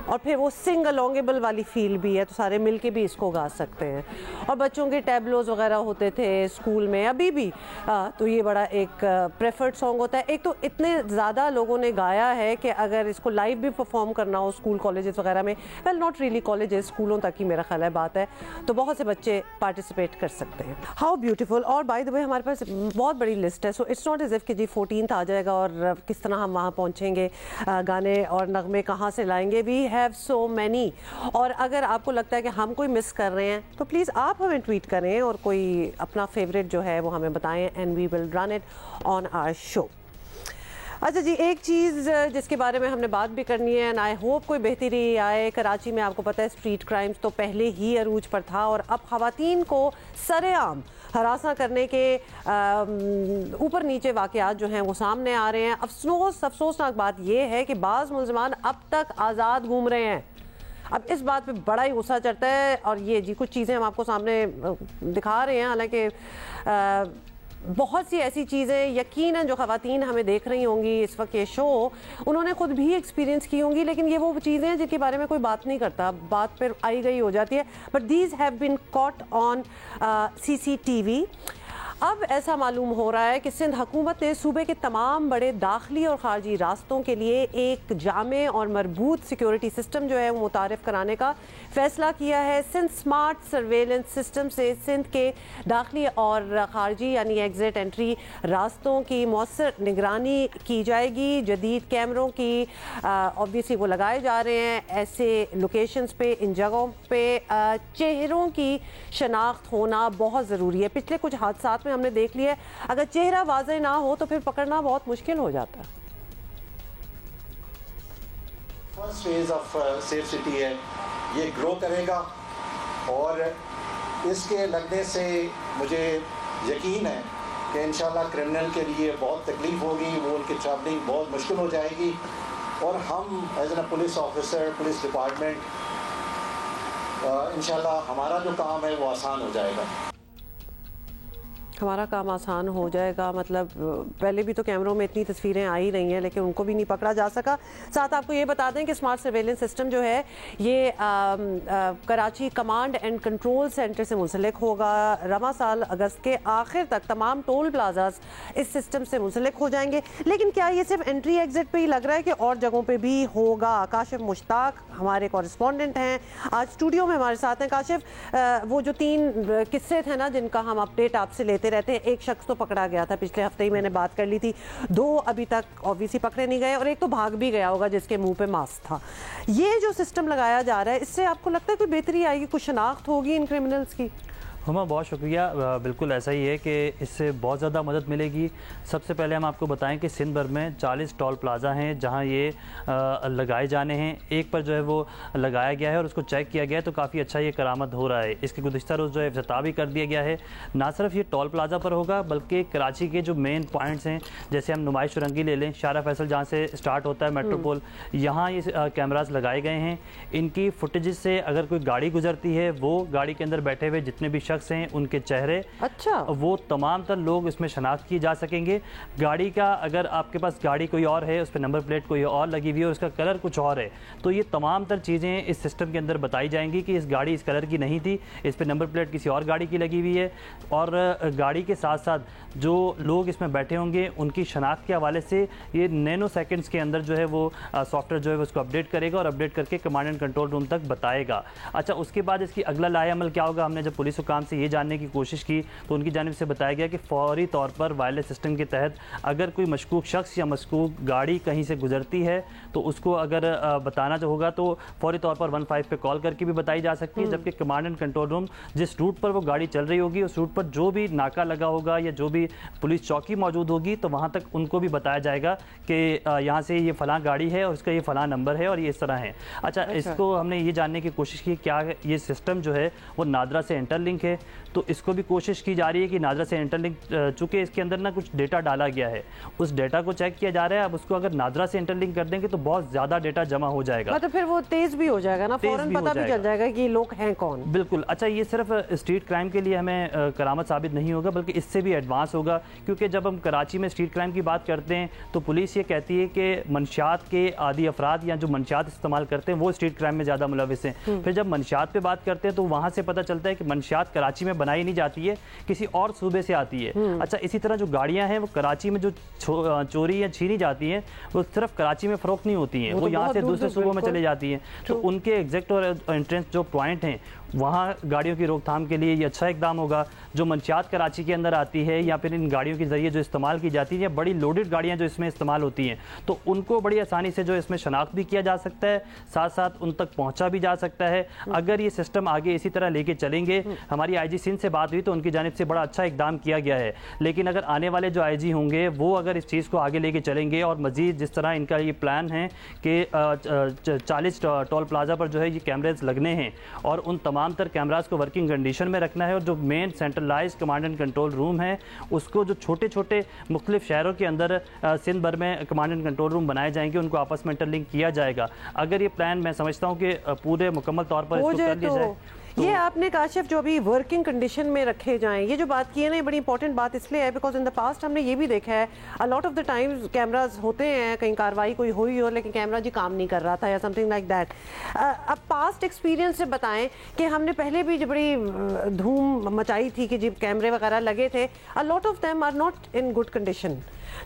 और फिर वो सिंग अलोंगेबल वाली फील भी है, तो सारे मिल के भी इसको गा सकते हैं। और बच्चों के टैबलोज वगैरह होते थे स्कूल में अभी भी, तो ये बड़ा एक प्रेफर्ड सॉन्ग होता है। एक तो इतने ज़्यादा लोगों ने गाया है कि अगर इसको लाइव भी परफॉर्म करना हो स्कूल कॉलेजेस वगैरह में, वेल नॉट रियली कॉलेजेस, स्कूलों तक ही मेरा ख्याल है बात है, तो बहुत से बच्चे पार्टिसिपेट कर सकते हैं। How beautiful. और बाय द वे हमारे पास बहुत बड़ी लिस्ट है, so it's not as if कि जी 14th आ जाएगा और किस तरह हम वहाँ पहुँचेंगे, गाने और नगमे कहाँ से लाएंगे। वी हैव सो मैनी, और अगर आपको लगता है कि हम कोई मिस कर रहे हैं तो प्लीज़ आप हमें ट्वीट करें और कोई अपना फेवरेट जो है वो हमें बताएं, and we will run it on our show. अच्छा जी, एक चीज़ जिसके बारे में हमने बात भी करनी है, एंड आई होप कोई बेहतरी आए। कराची में आपको पता है स्ट्रीट क्राइम्स तो पहले ही अरूज पर था, और अब ख़वातीन को सरेआम हरासा करने के ऊपर नीचे वाक़यात जो हैं वो सामने आ रहे हैं। अफसोसनाक बात यह है कि बाज़ मुलज़मान अब तक आज़ाद घूम रहे हैं। अब इस बात पे बड़ा ही गुस्सा चढ़ता है, और ये जी कुछ चीज़ें हम आपको सामने दिखा रहे हैं, हालांकि बहुत सी ऐसी चीज़ें यकीनन जो ख़वातीन हमें देख रही होंगी इस वक्त ये शो, उन्होंने खुद भी एक्सपीरियंस की होंगी, लेकिन ये वो चीज़ें हैं जिनके बारे में कोई बात नहीं करता, बात पर आई गई हो जाती है। But these have been caught on CCTV। अब ऐसा मालूम हो रहा है कि सिंध हुकूमत ने सूबे के तमाम बड़े दाखिली और खारजी रास्तों के लिए एक जामे और मरबूत सिक्योरिटी सिस्टम जो है वो मुतारिफ कराने का फैसला किया है। सिंध स्मार्ट सर्वेलेंस सिस्टम से सिंध के दाखिली और खारजी यानी एग्जिट एंट्री रास्तों की मौसर निगरानी की जाएगी। जदीद कैमरों की ऑब्वियसली वो लगाए जा रहे हैं ऐसे लोकेशंस पे, इन जगहों पे चेहरों की शनाख्त होना बहुत ज़रूरी है। पिछले कुछ हादसात में हमने देख लिया, अगर चेहरा वाज़ेह ना हो तो फिर पकड़ना बहुत मुश्किल हो जाता है। First phase of safe city है, ये ग्रो करेगा और इसके लगने से मुझे यकीन है कि इंशाल्लाह क्रिमिनल के लिए बहुत तकलीफ़ होगी, वो उनकी ट्रैवलिंग बहुत मुश्किल हो जाएगी और हम as a police officer, police department, इंशाल्लाह हमारा जो काम है वो आसान हो जाएगा। हमारा काम आसान हो जाएगा मतलब पहले भी तो कैमरों में इतनी तस्वीरें आ ही रही हैं लेकिन उनको भी नहीं पकड़ा जा सका। साथ आपको ये बता दें कि स्मार्ट सर्वेलेंस सिस्टम जो है ये Karachi command and control centre से मुंसलिक होगा। रवा साल अगस्त के आखिर तक तमाम टोल प्लाजास इस सिस्टम से मुंसलिक हो जाएंगे। लेकिन क्या ये सिर्फ एंट्री एग्जिट पे ही लग रहा है कि और जगहों पे भी होगा? काशिफ मुश्ताक हमारे कॉरेस्पॉन्डेंट हैं, आज स्टूडियो में हमारे साथ हैं। काशिफ, वो जो 3 किस्से थे ना जिनका हम अपडेट आपसे लेते रहते हैं, एक शख्स तो पकड़ा गया था, पिछले हफ्ते ही मैंने बात कर ली थी, 2 अभी तक ऑब्वियसली पकड़े नहीं गए और एक तो भाग भी गया होगा जिसके मुंह पे मास्क था। ये जो सिस्टम लगाया जा रहा है इससे आपको लगता है कोई बेहतरी आएगी, कुछ शनाख्त होगी इन क्रिमिनल्स की? हुमा, बहुत शुक्रिया। बिल्कुल ऐसा ही है कि इससे बहुत ज़्यादा मदद मिलेगी। सबसे पहले हम आपको बताएं कि सिंध भर में 40 टोल प्लाज़ा हैं जहां ये लगाए जाने हैं। एक पर जो है वो लगाया गया है और उसको चेक किया गया है तो काफ़ी अच्छा ये करामद हो रहा है। इसके गुज़िश्ता रोज़ जो है इफ्तिताह भी कर दिया गया है। ना सिर्फ ये टोल प्लाज़ा पर होगा बल्कि कराची के जो मेन पॉइंट्स हैं, जैसे हम नुमाइश सुरंगी ले लें, शारा फैसल जहाँ से स्टार्ट होता है मेट्रोपोल, यहाँ ये कैमराज लगाए गए हैं। इनकी फुटेज से अगर कोई गाड़ी गुजरती है, वो गाड़ी के अंदर बैठे हुए जितने भी शख्स हैं उनके चेहरे, अच्छा, वो तमाम तर लोग इसमें शनाख्त किए जा सकेंगे। गाड़ी का अगर आपके पास गाड़ी कोई और है, उस पर नंबर प्लेट कोई और लगी हुई है और उसका कलर कुछ और है, तो ये तमाम तर चीज़ें इस सिस्टम के अंदर बताई जाएंगी कि इस गाड़ी इस कलर की नहीं थी, इस पर नंबर प्लेट किसी और गाड़ी की लगी हुई है। और गाड़ी के साथ साथ जो लोग इसमें बैठे होंगे उनकी शनाख्त के हवाले से ये नैनो सेकंड्स के अंदर जो है वो सॉफ्टवेयर जो है उसको अपडेट करेगा और अपडेट करके कमांड एंड कंट्रोल रूम तक बताएगा। अच्छा, उसके बाद इसकी अगला लाएअमल क्या होगा? हमने जब पुलिस हुकाम से ये जानने की कोशिश की तो उनकी जानिब से बताया गया कि फौरी तौर पर वायरलेस सिस्टम के तहत अगर कोई मशकूक शख्स या मशकूक गाड़ी कहीं से गुजरती है तो उसको अगर बताना जो होगा तो फौरी तौर पर 15 पे कॉल करके भी बताई जा सकती है। जबकि कमांड एंड कंट्रोल रूम जिस रूट पर वो गाड़ी चल रही होगी उस रूट पर जो भी नाका लगा होगा या जो भी पुलिस चौकी मौजूद होगी तो वहाँ तक उनको भी बताया जाएगा कि यहाँ से ये फ़लाँ गाड़ी है और इसका ये फ़लाँ नंबर है और ये इस तरह है। अच्छा, इसको हमने ये जानने की कोशिश की क्या ये सिस्टम जो है वो नादरा से इंटरलिंक है, तो इसको भी कोशिश की जा रही है कि नादरा से इंटरलिंक, चूँकि इसके अंदर ना कुछ डेटा डाला गया है, उस डेटा को चेक किया जा रहा है। अब उसको अगर नादरा से इंटरलिंक कर देंगे तो बहुत ज़्यादा डेटा जमा हो जाएगा, मतलब फिर वो तेज़ भी हो जाएगा ना, फौरन पता भी चल जाएगा कि लोग हैं कौन। बिल्कुल। अच्छा, ये सिर्फ स्ट्रीट क्राइम के लिए हमें करामत साबित नहीं होगा बल्कि इससे भी एडवांस होगा, क्योंकि जब हम कराची में स्ट्रीट क्राइम की बात करते हैं तो पुलिस ये कहती है कि मंशियात के आदि अफराद या जो मंशियात इस्तेमाल करते हैं वो स्ट्रीट क्राइम में ज़्यादा मुलविस हैं। फिर जब मंशियात पे बात करते हैं तो वहाँ से पता चलता है कि मंशियात कराची में बनाई नहीं जाती है, किसी और सूबे से आती है। अच्छा, इसी तरह जो गाड़ियाँ हैं वो कराची में जो चोरी या छीनी जाती हैं वो सिर्फ कराची में फ़रोख्त नहीं होती हैं, वो यहाँ से दूसरे सूबों में चली जाती हैं। तो उनके एग्जैक्ट और एंट्रेंस जो पॉइंट हैं वहाँ गाड़ियों की रोकथाम के लिए ये अच्छा इकदाम होगा। जो मंशियात कराची के अंदर आती है या फिर इन गाड़ियों के ज़रिए जो इस्तेमाल की जाती है या बड़ी लोडेड गाड़ियाँ जो इसमें इस्तेमाल होती हैं तो उनको बड़ी आसानी से जो इसमें शनाख्त भी किया जा सकता है, साथ साथ उन तक पहुँचा भी जा सकता है। अगर ये सिस्टम आगे इसी तरह लेके चलेंगे, हमारी IG सिंध से बात हुई तो उनकी जानिब से बड़ा अच्छा इकदाम किया गया है, लेकिन अगर आने वाले जो IG होंगे वो अगर इस चीज़ को आगे लेके चलेंगे और मज़ीद जिस तरह इनका ये प्लान है कि 40 टोल प्लाजा पर जो है ये कैमरेज लगने हैं और उन तमाम तर कैमराज को वर्किंग कंडीशन में रखना है और जो main centralize command and control room है उसको जो छोटे छोटे मुख्तलिफ शहरों के अंदर सिंध भर में कमांड एंड कंट्रोल रूम बनाए जाएंगे, उनको आपस में इंटरलिंक किया जाएगा। अगर ये प्लान मैं समझता हूँ कि पूरे मुकम्मल तौर पर इसको कर लिया जाए तो ये आपने काशिफ जो अभी वर्किंग कंडीशन में रखे जाएं, ये जो बात की है ना, ये बड़ी इंपॉर्टेंट बात इसलिए है बिकॉज इन द पास्ट हमने ये भी देखा है अ lot of the times cameras होते हैं, कहीं कार्रवाई कोई हुई हो लेकिन कैमरा जी काम नहीं कर रहा था या समथिंग लाइक दैट। अब पास्ट एक्सपीरियंस से बताएं कि हमने पहले भी जो बड़ी धूम मचाई थी कि जब कैमरे वगैरह लगे थे, a lot of them are not in good condition.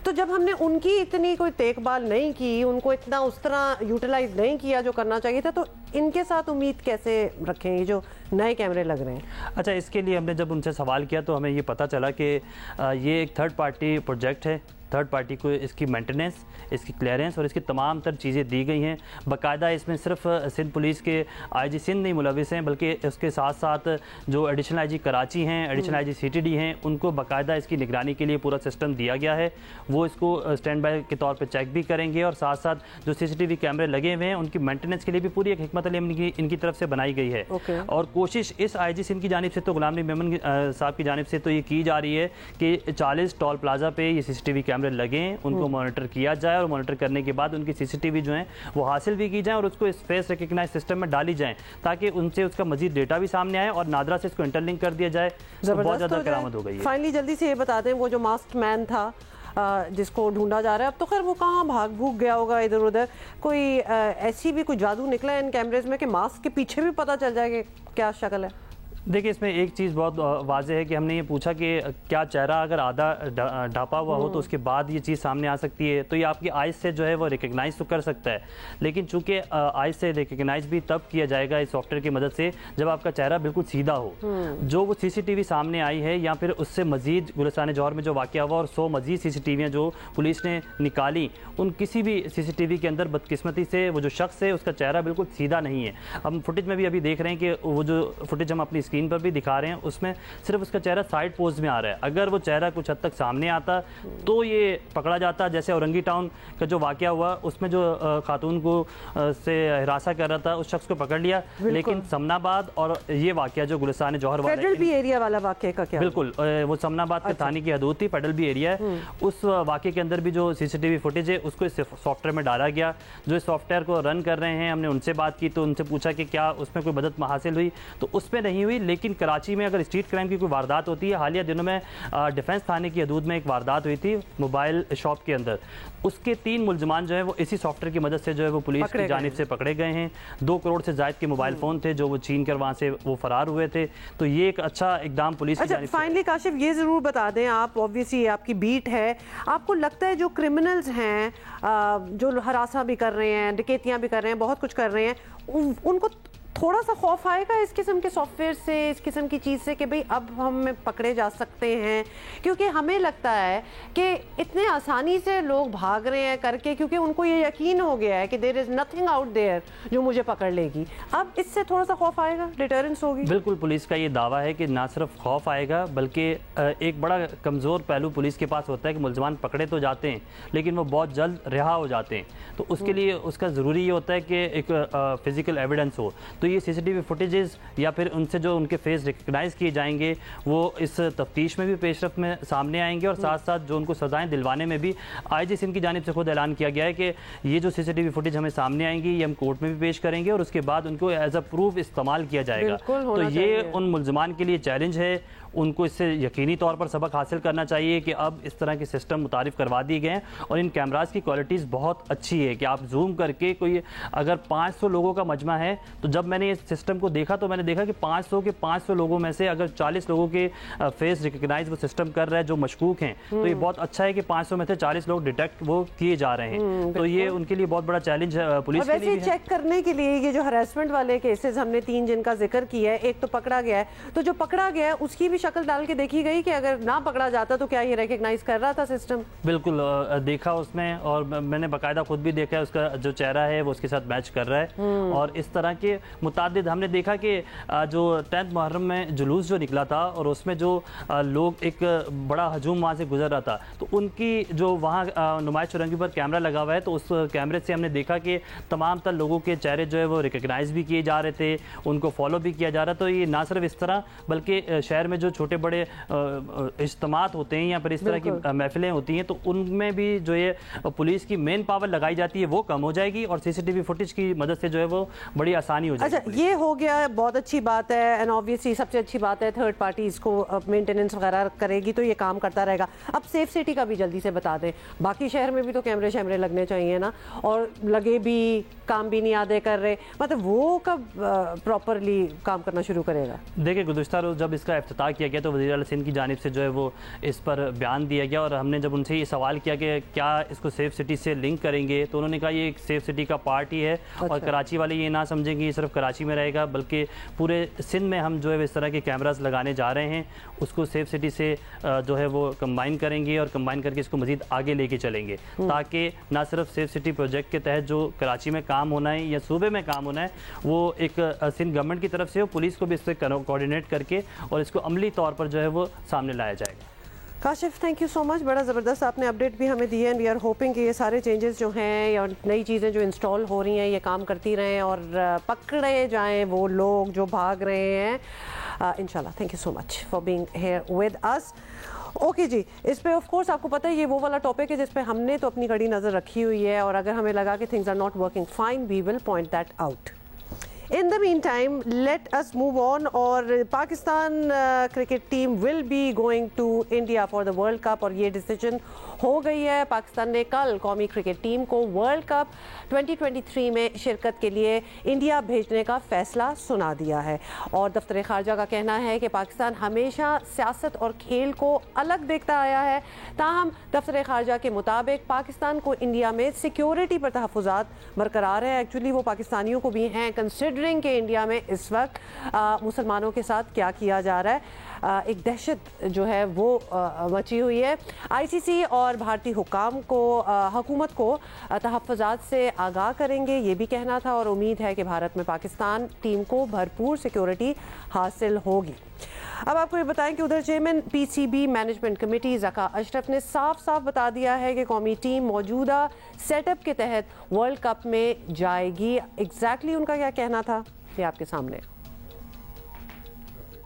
तो जब हमने उनकी इतनी कोई देखभाल नहीं की, उनको इतना उस तरह यूटिलाइज नहीं किया जो करना चाहिए था, तो इनके साथ उम्मीद कैसे रखें ये जो नए कैमरे लग रहे हैं? अच्छा, इसके लिए हमने जब उनसे सवाल किया तो हमें ये पता चला कि ये एक थर्ड पार्टी प्रोजेक्ट है थर्ड पार्टी को इसकी मेंटेनेंस, इसकी क्लियरेंस और इसकी तमाम तर चीज़ें दी गई हैं। बाकायदा इसमें सिर्फ सिंध पुलिस के आईजी सिंध नहीं मुलविस हैं, बल्कि उसके साथ साथ जो एडिशनल आईजी कराची हैं, एडिशनल आईजी सीटीडी हैं, उनको बाकायदा इसकी निगरानी के लिए पूरा सिस्टम दिया गया है। वो इसको स्टैंड बाय के तौर पर चेक भी करेंगे और साथ साथ जो CCTV कैमरे लगे हुए हैं उनकी मेंटेनेंस के लिए भी पूरी एक हिकमत अमली इनकी तरफ से बनाई गई है। और कोशिश इस आईजी सिंध की जानिब से तो गुलाम नबी मेमन साहब की जानिब से तो ये की जा रही है कि 40 टोल प्लाजा पे ये CCTV कैमरे लगें, उनको मॉनिटर किया जाए और मॉनिटर करने के बाद उनकी CCTV जो है वो हासिल भी की जाए और उसको इस फेस रिकग्नाइज सिस्टम में डाली जाए ताकि उनसे उसका मजीद डेटा भी सामने आए और नादरा से इसको इंटरलिंक कर दिया जाए। तो बहुत ज़्यादा करामत हो गई है। फाइनली जल्दी से ये बता दें, वो जो मास्क मैन था जिसको ढूंढा जा रहा है, अब तो खैर वो कहाँ भाग भूग गया होगा इधर उधर, कोई ऐसी भी कोई जादू निकला है इन कैमरेज में कि मास्क के पीछे भी पता चल जाए कि क्या शक्ल है? देखिए, इसमें एक चीज़ बहुत वाज़ेह है कि हमने ये पूछा कि क्या चेहरा अगर आधा ढापा हुआ हो तो उसके बाद ये चीज़ सामने आ सकती है, तो ये आपकी आइज़ से जो है वो रिकग्नाइज तो कर सकता है, लेकिन चूंकि आइज़ से रिकग्नाइज भी तब किया जाएगा इस सॉफ्टवेयर की मदद से जब आपका चेहरा बिल्कुल सीधा हो। जो वो CCTV सामने आई है या फिर उससे मजीद गुलिस्तान जौहर में जो वाक़या हुआ और 100 मजीद CCTV जो पुलिस ने निकाली, उन किसी भी CCTV के अंदर बदकिस्मती से वो जो शख्स है उसका चेहरा बिल्कुल सीधा नहीं है। हम फुटेज में भी अभी देख रहे हैं कि वो जो फुटेज हम अपनी स्क्रीन पर भी दिखा रहे हैं उसमें सिर्फ उसका चेहरा साइड पोज में आ रहा है। अगर वो चेहरा कुछ हद तक सामने आता तो ये पकड़ा जाता, जैसे औरंगी टाउन का जो वाकया हुआ उसमें जो खातून को से हिरासा कर रहा था उस शख्स को पकड़ लिया, लेकिन समनाबाद और ये वाकया जो गुलिस्तान जौहर वाला फेडरल बी एरिया वाला वाकया का क्या? बिल्कुल, वो समनाबाद के थाने की हदूद थी, फेडरल बी एरिया है। उस वाकये के अंदर भी जो CCTV फुटेज है उसको इस सॉफ्टवेयर में डाला गया। जो इस सॉफ्टवेयर को रन कर रहे हैं, हमने उनसे बात की तो उनसे पूछा कि क्या उसमें कोई मदद हासिल हुई, तो उसमें नहीं हुई। लेकिन कराची में अगर स्ट्रीट क्राइम की कोई वारदात होती है, हालिया दिनों में डिफेंस थाने की हदूद में एक वारदात हुई थी मोबाइल शॉप के अंदर, उसके 3 मुलजमान जो है वो इसी सॉफ्टवेयर की मदद से जो है वो पुलिस की जानिब से पकड़े गए हैं। 2 करोड़ से जायद के मोबाइल फ़ोन थे जो वो छीन कर वहाँ से वो फरार हुए थे। तो ये एक अच्छा इकदाम पुलिस की जानिब से। फाइनली काशिफ ये ज़रूर बता दें, आप ऑब्वियसली आपकी बीट है, आपको लगता है जो क्रिमिनल्स हैं जो हरासा भी कर रहे हैं, डकैतियाँ भी कर रहे हैं, बहुत कुछ कर रहे हैं, उनको थोड़ा सा खौफ आएगा इस किस्म के सॉफ्टवेयर से, इस किस्म की चीज़ से कि भाई अब हम पकड़े जा सकते हैं? क्योंकि हमें लगता है कि इतने आसानी से लोग भाग रहे हैं करके, क्योंकि उनको ये यकीन हो गया है कि there is nothing out there जो मुझे पकड़ लेगी। अब इससे थोड़ा सा खौफ आएगा, डिटरेंस होगी। बिल्कुल, पुलिस का ये दावा है कि ना सिर्फ खौफ आएगा बल्कि एक बड़ा कमज़ोर पहलू पुलिस के पास होता है कि मुलजमान पकड़े तो जाते हैं लेकिन वो बहुत जल्द रिहा हो जाते हैं। तो उसके लिए उसका ज़रूरी ये होता है कि एक फिज़िकल एविडेंस हो। तो ये CCTV फुटेजेस या फिर उनसे जो उनके फेस रिकग्नाइज किए जाएंगे वो इस तफ्तीश में भी पेशरफ में सामने आएंगे और साथ साथ जो उनको सजाएं दिलवाने में भी IG सिंध की जानिब से खुद ऐलान किया गया है कि ये जो CCTV फुटेज हमें सामने आएंगी ये हम कोर्ट में भी पेश करेंगे और उसके बाद उनको एज अ प्रूफ इस्तेमाल किया जाएगा। तो ये उन मुलजमान के लिए चैलेंज है, उनको इससे यकीनी तौर पर सबक हासिल करना चाहिए कि अब इस तरह के सिस्टम मुतारिफ करवा दिए गए हैं और इन कैमराज की क्वालिटीज़ बहुत अच्छी है कि आप जूम करके कोई अगर 500 लोगों का मजमा है तो जब मैंने इस सिस्टम को देखा तो मैंने देखा कि 500 के 500 लोगों में से अगर 40 लोगों के फेस रिकग्नाइज वो सिस्टम कर रहा है जो मशकूक हैं, तो ये बहुत अच्छा है कि 500 में से 40 लोग डिटेक्ट वो किए जा रहे हैं। तो ये उनके लिए बहुत बड़ा चैलेंज है पुलिस के लिए। चेक करने के लिए ये जो हरासमेंट वाले केसेस हमने 3 जिनका जिक्र किया है, एक तो पकड़ा गया है, तो जो पकड़ा गया है उसकी भी शक्ल डाल के देखी गई कि अगर ना पकड़ा जाता तो क्या ये रिकग्नाइज कर रहा था सिस्टम? बिल्कुल देखा उसमें और मैंने बाकायदा खुद भी देखा है, उसका जो चेहरा है वो उसके साथ मैच कर रहा है। और इस तरह के मुतादिद हमने देखा कि जो 10 मुहर्रम में जुलूस जो निकला था और उसमें जो लोग एक बड़ा हजूम वहाँ से गुजर रहा था तो उनकी जो वहाँ नुमाइश चौरंगी पर कैमरा लगा हुआ है तो उस कैमरे से हमने देखा कि तमाम तर लोगों के चेहरे जो है वो रिकग्नाइज भी किए जा रहे थे, उनको फॉलो भी किया जा रहा। तो ये ना सिर्फ इस तरह बल्कि शहर में जो छोटे बड़े इज्तिमात होते हैं या फिर इस तरह की महफिलें होती हैं तो उनमें भी जो ये पुलिस की मेन पावर लगाई जाती है वो कम हो जाएगी और CCTV फुटेज की मदद से जो है वो बड़ी आसानी हो जाएगी। अच्छा, ये हो गया, बहुत अच्छी बात है एंड ऑब्वियसली सबसे अच्छी बात है थर्ड पार्टी इसको मेंटेनेंस वगैरह करेगी तो ये काम करता रहेगा। अब सेफ सिटी का भी जल्दी से बता दें, बाकी शहर में भी तो कैमरे शैमरे लगने चाहिए ना, और लगे भी काम भी नहीं आधे कर रहे, मतलब वो कब प्रॉपरली काम करना शुरू करेगा? देखिए, गुज़िश्ता रोज़ जब इसका इफ्तिताह किया गया तो वज़ीर आला सिंध की जानिब से जो है वो इस पर बयान दिया गया और हमने जब उनसे ये सवाल किया कि क्या इसको सेफ सिटी से लिंक करेंगे तो उन्होंने कहा ये एक सेफ सिटी का पार्ट ही है। और कराची वाले ये ना समझें कि ये सिर्फ कराची में रहेगा, बल्कि पूरे सिंध में हम जो है इस तरह के कैमरास लगाने जा रहे हैं। उसको सेफ सिटी से जो है वो कंबाइन करेंगे और कंबाइन करके इसको मज़ीद आगे लेके चलेंगे, ताकि ना सिर्फ सेफ सिटी प्रोजेक्ट के तहत जो कराची में काम होना है या सूबे में काम होना है वो एक सिंध गवर्नमेंट की तरफ से हो, पुलिस को भी इस पर कोऑर्डिनेट करके और इसको अमली तौर पर जो है वो सामने लाया जाएगा। Kashif, thank you so much, बड़ा ज़बरदस्त आपने अपडेट भी हमें दी है। एंड वी आर होपिंग कि ये सारे चेंजेस जो हैं या नई चीज़ें जो इंस्टॉल हो रही हैं ये काम करती रहें और पकड़े जाएं वो लोग जो भाग रहे हैं इंशाल्लाह। Thank you so much for being here with us. Okay ji, इस पे ऑफ कोर्स आपको पता है ये वो वाला टॉपिक है जिस पे हमने तो अपनी कड़ी नज़र रखी हुई है, और अगर हमें लगा कि things are not working fine we will point that out. In the meantime, let us move on. और Pakistan cricket team will be going to India for the world cup, और ये डिसीजन हो गई है। पाकिस्तान ने कल कौमी क्रिकेट टीम को वर्ल्ड कप 2023 में शिरकत के लिए इंडिया भेजने का फैसला सुना दिया है। और दफ्तर खारजा का कहना है कि पाकिस्तान हमेशा सियासत और खेल को अलग देखता आया है। ताहम दफ्तर खारजा के मुताबिक पाकिस्तान को इंडिया में सिक्योरिटी पर तहफ़्फ़ुज़ात बरकरार है। एक्चुअली वो पाकिस्तानियों को भी हैं, कंसिडरिंग के इंडिया में इस वक्त मुसलमानों के साथ क्या किया जा रहा है। एक दहशत जो है वो मची हुई है। आईसीसी और भारतीय हुकूमत को तहफ़्फ़ुज़ात से आगाह करेंगे, ये भी कहना था, और उम्मीद है कि भारत में पाकिस्तान टीम को भरपूर सिक्योरिटी हासिल होगी। अब आपको ये बताएं कि उधर chairman PCB management committee Zaka Ashraf ने साफ साफ बता दिया है कि कौमी टीम मौजूदा सेटअप के तहत वर्ल्ड कप में जाएगी। एग्जैक्टली उनका क्या कहना था ये आपके सामने।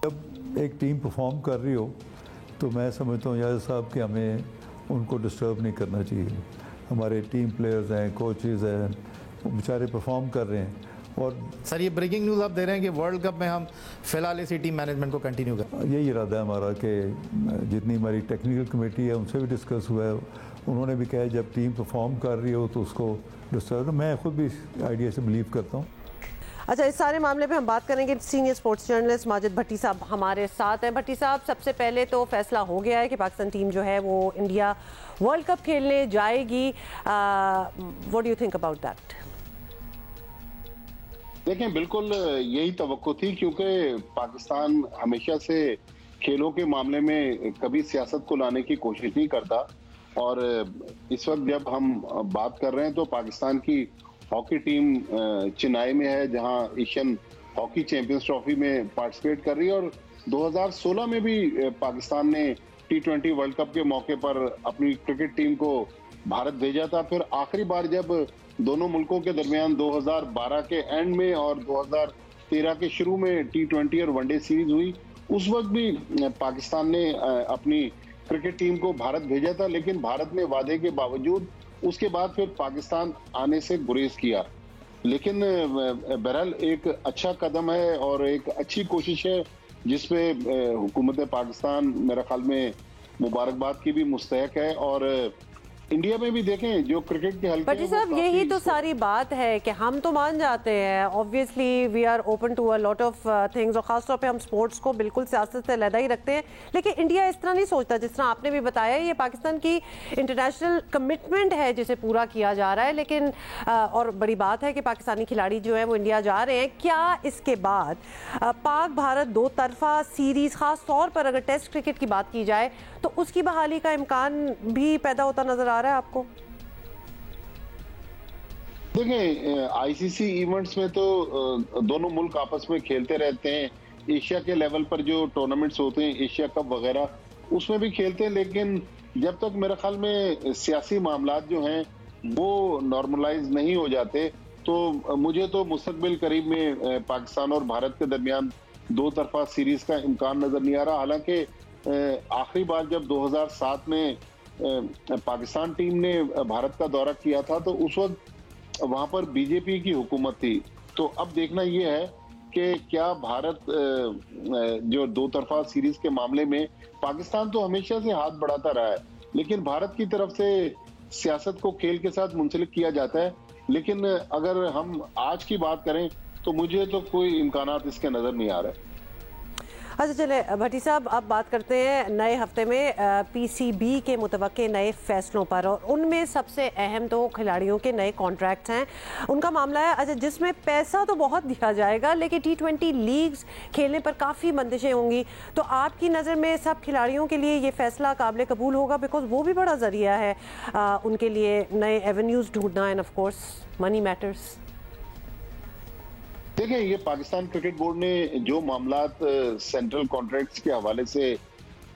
जब एक टीम परफॉर्म कर रही हो तो मैं समझता हूँ याद साहब कि हमें उनको डिस्टर्ब नहीं करना चाहिए। हमारे टीम प्लेयर्स हैं, कोचेज़ हैं, वो बेचारे परफॉर्म कर रहे हैं। और सर ये ब्रेकिंग न्यूज़ आप दे रहे हैं कि वर्ल्ड कप में हम फिलहाल इसी टीम मैनेजमेंट को कंटिन्यू करें। यही इरादा है हमारा कि जितनी हमारी टेक्निकल कमेटी है उनसे भी डिस्कस हुआ है, उन्होंने भी कहा जब टीम परफॉर्म कर रही हो तो उसको डिस्टर्ब। मैं खुद भी इस आइडिया से बिलीव करता हूँ। अच्छा, इस सारे मामले पे हम बात करेंगे। सीनियर स्पोर्ट्स जर्नलिस्ट माजिद भट्टी साहब हमारे साथ हैं। भट्टी साहब, सबसे पहले तो फैसला हो गया है कि पाकिस्तान टीम जो है वो इंडिया वर्ल्ड कप खेलने जाएगी। What do you think about that? देखें, बिल्कुल यही तवक्को थी, क्योंकि पाकिस्तान हमेशा से खेलों के मामले में कभी सियासत को लाने की कोशिश नहीं करता। और इस वक्त जब हम बात कर रहे हैं तो पाकिस्तान की हॉकी टीम चेन्नई में है, जहां एशियन हॉकी चैंपियंस ट्रॉफी में पार्टिसिपेट कर रही है। और 2016 में भी पाकिस्तान ने T20 वर्ल्ड कप के मौके पर अपनी क्रिकेट टीम को भारत भेजा था। फिर आखिरी बार जब दोनों मुल्कों के दरमियान 2012 के एंड में और 2013 के शुरू में T20 और वनडे सीरीज हुई, उस वक्त भी पाकिस्तान ने अपनी क्रिकेट टीम को भारत भेजा था। लेकिन भारत ने वादे के बावजूद उसके बाद फिर पाकिस्तान आने से गुरेज किया। लेकिन बहरहाल एक अच्छा कदम है और एक अच्छी कोशिश है जिसपे हुकूमत पाकिस्तान मेरे ख्याल में मुबारकबाद की भी मुस्तहक है। और इंडिया में भी देखें जो क्रिकेट के हल्के भट्टी साहब, यही तो सारी बात है कि हम तो मान जाते हैं, obviously we are open to a lot of things, और खासतौर पे हम स्पोर्ट्स को बिल्कुल सियासत से अलग ही रखते हैं। लेकिन इंडिया इस तरह नहीं सोचता जिस तरह आपने भी बताया। ये पाकिस्तान की इंटरनेशनल कमिटमेंट है जिसे पूरा किया जा रहा है। लेकिन और बड़ी बात है कि पाकिस्तानी खिलाड़ी जो है वो इंडिया जा रहे हैं। क्या इसके बाद पाक भारत दो तरफा सीरीज, खास तौर पर अगर टेस्ट क्रिकेट की बात की जाए तो उसकी बहाली का इम्कान भी पैदा होता नजर आ रहा है आपको? देखें, आईसीसी इवेंट्स में तो दोनों मुल्क आपस में खेलते रहते हैं। एशिया के लेवल पर जो टूर्नामेंट्स होते हैं, एशिया कप वगैरह, उसमें भी खेलते हैं। लेकिन जब तक मेरे ख्याल में सियासी मामलात जो हैं वो नॉर्मलाइज नहीं हो जाते, तो मुझे तो मुस्तकबिल करीब में पाकिस्तान और भारत के दरमियान दो तरफा सीरीज का इम्कान नजर नहीं आ रहा। हालांकि आखिरी बार जब 2007 में पाकिस्तान टीम ने भारत का दौरा किया था तो उस वक्त वहां पर बीजेपी की हुकूमत थी। तो अब देखना यह है कि क्या भारत जो दो तरफा सीरीज के मामले में, पाकिस्तान तो हमेशा से हाथ बढ़ाता रहा है, लेकिन भारत की तरफ से सियासत को खेल के साथ मुंसलिक किया जाता है। लेकिन अगर हम आज की बात करें तो मुझे तो कोई इम्कानात इसके नजर नहीं आ रहे। अच्छा चले भट्टी साहब, अब बात करते हैं नए हफ्ते में पीसीबी के मुतवक्के नए फैसलों पर, और उनमें सबसे अहम तो खिलाड़ियों के नए कॉन्ट्रैक्ट्स हैं, उनका मामला है। अच्छा, जिसमें पैसा तो बहुत दिया जाएगा लेकिन T20 लीग्स खेलने पर काफ़ी बंदिशें होंगी, तो आपकी नज़र में सब खिलाड़ियों के लिए ये फैसला काबिल कबूल होगा? बिकॉज वो भी बड़ा ज़रिया है उनके लिए नए एवेन्यूज़ ढूंढना, and of course money matters. देखिए, ये पाकिस्तान क्रिकेट बोर्ड ने जो मामलात सेंट्रल कॉन्ट्रैक्ट्स के हवाले से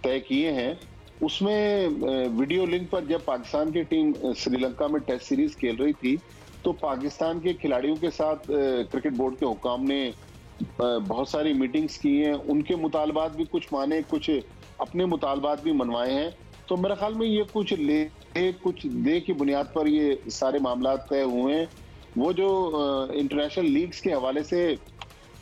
तय किए हैं, उसमें वीडियो लिंक पर जब पाकिस्तान की टीम श्रीलंका में टेस्ट सीरीज खेल रही थी, तो पाकिस्तान के खिलाड़ियों के साथ क्रिकेट बोर्ड के हुक्काम ने बहुत सारी मीटिंग्स की हैं, उनके मुतालबात भी कुछ माने, कुछ अपने मुतालबात भी मनवाए हैं। तो मेरे ख्याल में ये कुछ ले कुछ दे की बुनियाद पर ये सारे मामलात तय हुए हैं। वो जो इंटरनेशनल लीग्स के हवाले से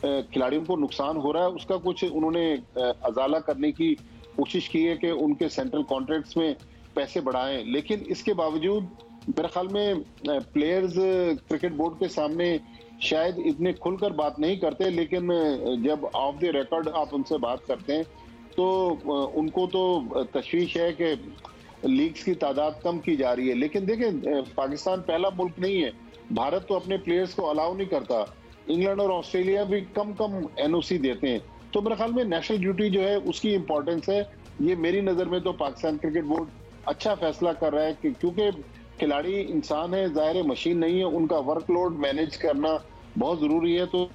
खिलाड़ियों को नुकसान हो रहा है, उसका कुछ उन्होंने अजाला करने की कोशिश की है कि उनके सेंट्रल कॉन्ट्रैक्ट्स में पैसे बढ़ाएं। लेकिन इसके बावजूद मेरे ख्याल में प्लेयर्स क्रिकेट बोर्ड के सामने शायद इतने खुलकर बात नहीं करते, लेकिन जब ऑफ द रिकॉर्ड आप उनसे बात करते हैं तो उनको तो तशवीश है कि लीग्स की तादाद कम की जा रही है। लेकिन देखें, पाकिस्तान पहला मुल्क नहीं है, भारत तो अपने प्लेयर्स को अलाउ नहीं करता, इंग्लैंड और ऑस्ट्रेलिया भी कम एनओसी देते हैं। तो मेरे ख्याल में नेशनल ड्यूटी जो है उसकी इंपॉर्टेंस है। ये मेरी नजर में तो पाकिस्तान क्रिकेट बोर्ड अच्छा फैसला कर रहा है कि क्योंकि खिलाड़ी इंसान है, ज़ाहिर है मशीन नहीं है, उनका वर्कलोड मैनेज करना बहुत जरूरी है। तो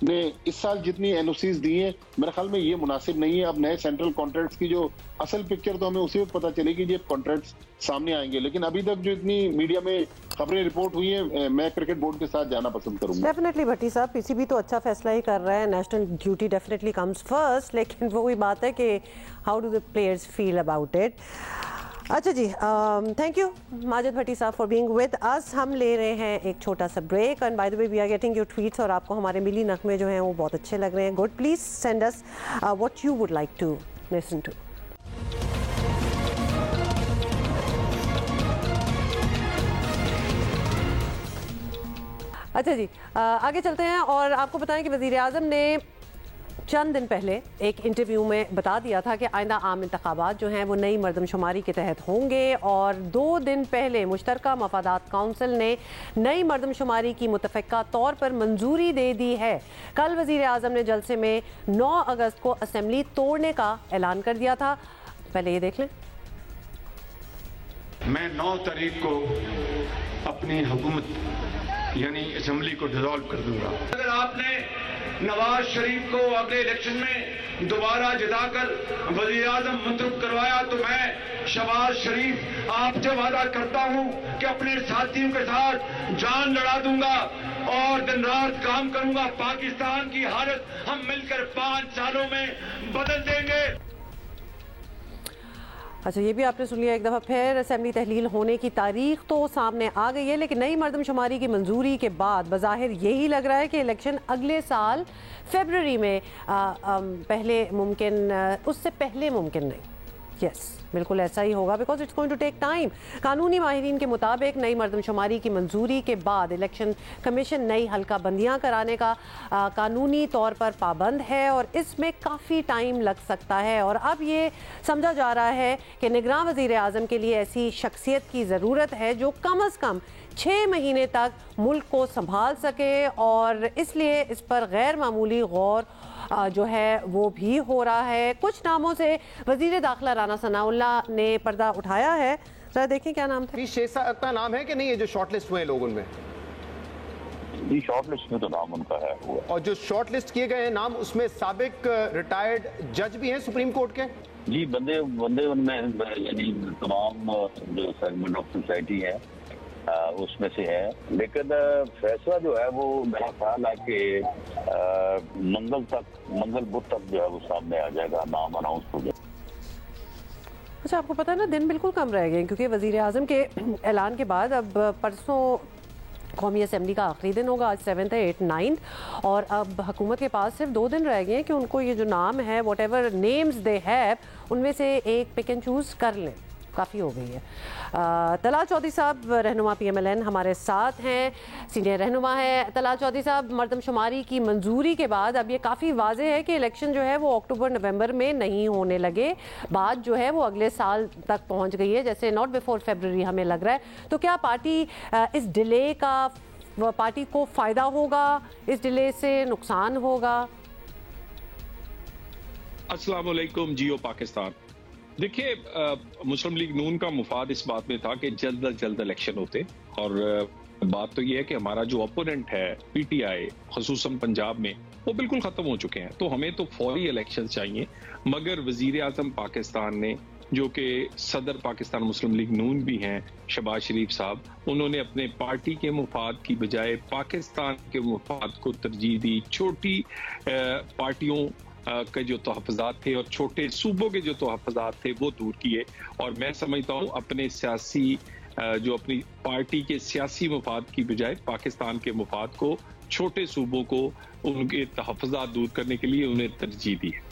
ने इस साल जितनी एनओसीज दी हैं, मेरे ख्याल में ये मुनासिब नहीं है। अब नए सेंट्रल कॉन्ट्रैक्ट्स की जो असल पिक्चर तो हमें उसी वक्त पता चलेगी जब कॉन्ट्रैक्ट्स सामने आएंगे। लेकिन अभी तक जो इतनी मीडिया में खबरें रिपोर्ट हुई हैं, मैं क्रिकेट बोर्ड के साथ जाना पसंद करूंगा। डेफिनेटली भट्टी साहब, पीसीबी तो अच्छा फैसला ही कर रहा है, national duty definitely comes first, लेकिन वो ही बात है कि how do the players feel about it. अच्छा जी, थैंक यू माजिद भट्टी साहब फॉर बीइंग विद अस। हम ले रहे हैं एक छोटा सा break, and by the way we are getting your tweets, और आपको हमारे मिली नगमे जो हैं वो बहुत अच्छे लग रहे हैं। Good, please send us what you would like to listen to. अच्छा जी, आगे चलते हैं और आपको बताएं कि वज़ीर आज़म ने चंद दिन पहले एक इंटरव्यू में बता दिया था कि आइंदा आम इंतखाबात जो हैं वो नई मरदमशुमारी के तहत होंगे, और 2 दिन पहले मुश्तरका मफादात काउंसिल ने नई मरदमशुमारी की मुतफ़क्का तौर पर मंजूरी दे दी है। कल वज़ीर आज़म ने जलसे में 9 अगस्त को असम्बली तोड़ने का ऐलान कर दिया था। पहले ये देख लें। मैं 9 तारीख को अपनी हुकूमत यानी असम्बली को डिसॉल्व कर दूंगा। अगर आपने नवाज शरीफ को अगले इलेक्शन में दोबारा जिताकर वज़ीर आज़म मुंतखब करवाया, तो मैं शहबाज शरीफ आपसे वादा करता हूं कि अपने साथियों के साथ जान लड़ा दूंगा और दिन रात काम करूंगा। पाकिस्तान की हालत हम मिलकर 5 सालों में बदल देंगे। अच्छा, ये भी आपने सुन लिया एक दफ़ा फिर। असेंबली तहलील होने की तारीख तो सामने आ गई है, लेकिन नई मरदमशुमारी की मंजूरी के बाद बज़ाहिर यही लग रहा है कि इलेक्शन अगले साल फरवरी में पहले मुमकिन, उससे पहले मुमकिन नहीं। यस, बिल्कुल ऐसा ही होगा, because it's going to take time. कानूनी माहिरीन के मुताबिक नई मरदमशुमारी की मंजूरी के बाद इलेक्शन कमीशन नई हल्का बंदियाँ कराने का कानूनी तौर पर पाबंद है, और इसमें काफ़ी टाइम लग सकता है। और अब ये समझा जा रहा है कि निगरान वज़ीर आज़म के लिए ऐसी शख्सियत की ज़रूरत है जो कम अज़ कम 6 महीने तक मुल्क को संभाल सके, और इसलिए इस पर गैर मामूली गौर जो है वो भी हो रहा है। कुछ नामों से वज़ीर दाखिला राना सनाउल्लाह ने पर्दा उठाया है। जरा देखें क्या नाम था। शेख का नाम है कि नहीं, ये जो शॉर्ट लिस्ट हुए लोग उनमें? जी, शॉर्ट लिस्ट में तो नाम उनका है हुआ। और जो शॉर्ट लिस्ट किए गए नाम, उसमें साबिक रिटायर्ड जज भी हैं सुप्रीम कोर्ट के? जी, बंदे उनमें यानी तमाम जो सेगमेंट ऑफ सोसाइटी है उसमें से है, लेकिन फैसला जो है वो मेरा ख्याल है कि मंगल बुध तक जो है वो सामने आ जाएगा, नाम अनाउंस हो जाएगा। अच्छा, आपको पता है ना, दिन बिल्कुल कम रह गए, क्योंकि वज़ीर आज़म के ऐलान के बाद अब परसों कौमी असम्बली का आखिरी दिन होगा, आज 7th है, 8th 9th, और अब हुकूमत के पास सिर्फ 2 दिन रह गए हैं कि उनको ये जो नाम है, what ever names they have, उनमें से एक पिक एंड चूज़ कर लें। काफ़ी हो गई है। तलाल चौधरी साहब रहनुमा PMLN हमारे साथ हैं, सीनियर रहनुमा है। तलाल चौधरी साहब, मर्दमशुमारी की मंजूरी के बाद अब ये काफ़ी वाज़ेह है कि इलेक्शन जो है वो अक्टूबर नवंबर में नहीं होने लगे, बात जो है वो अगले साल तक पहुंच गई है, जैसे नॉट बिफोर फरवरी हमें लग रहा है। तो क्या पार्टी इस डिले का पार्टी को फ़ायदा होगा, इस डिले से नुकसान होगा? अस्सलाम वालेकुम, जियो पाकिस्तान। देखिए, मुस्लिम लीग नून का मुफाद इस बात में था कि जल्द अज जल्द इलेक्शन होते, और बात तो ये है कि हमारा जो ओपोनेंट है PTI खुसूसन पंजाब में, वो बिल्कुल ख़त्म हो चुके हैं। तो हमें तो फौरी इलेक्शन चाहिए, मगर वज़ीर आज़म पाकिस्तान ने, जो कि सदर पाकिस्तान मुस्लिम लीग नून भी हैं शहबाज शरीफ साहब, उन्होंने अपने पार्टी के मुफाद की बजाय पाकिस्तान के मुफाद को तरजीह दी। छोटी पार्टियों के जो तहफ़्फ़ुज़ात थे और छोटे सूबों के जो तहफ़्फ़ुज़ात थे वो दूर किए, और मैं समझता हूँ अपने सियासी जो अपनी पार्टी के सियासी मुफाद की बजाय पाकिस्तान के मुफाद को, छोटे सूबों को उनके तहफ़्फ़ुज़ात दूर करने के लिए उन्हें तरजीह दी है।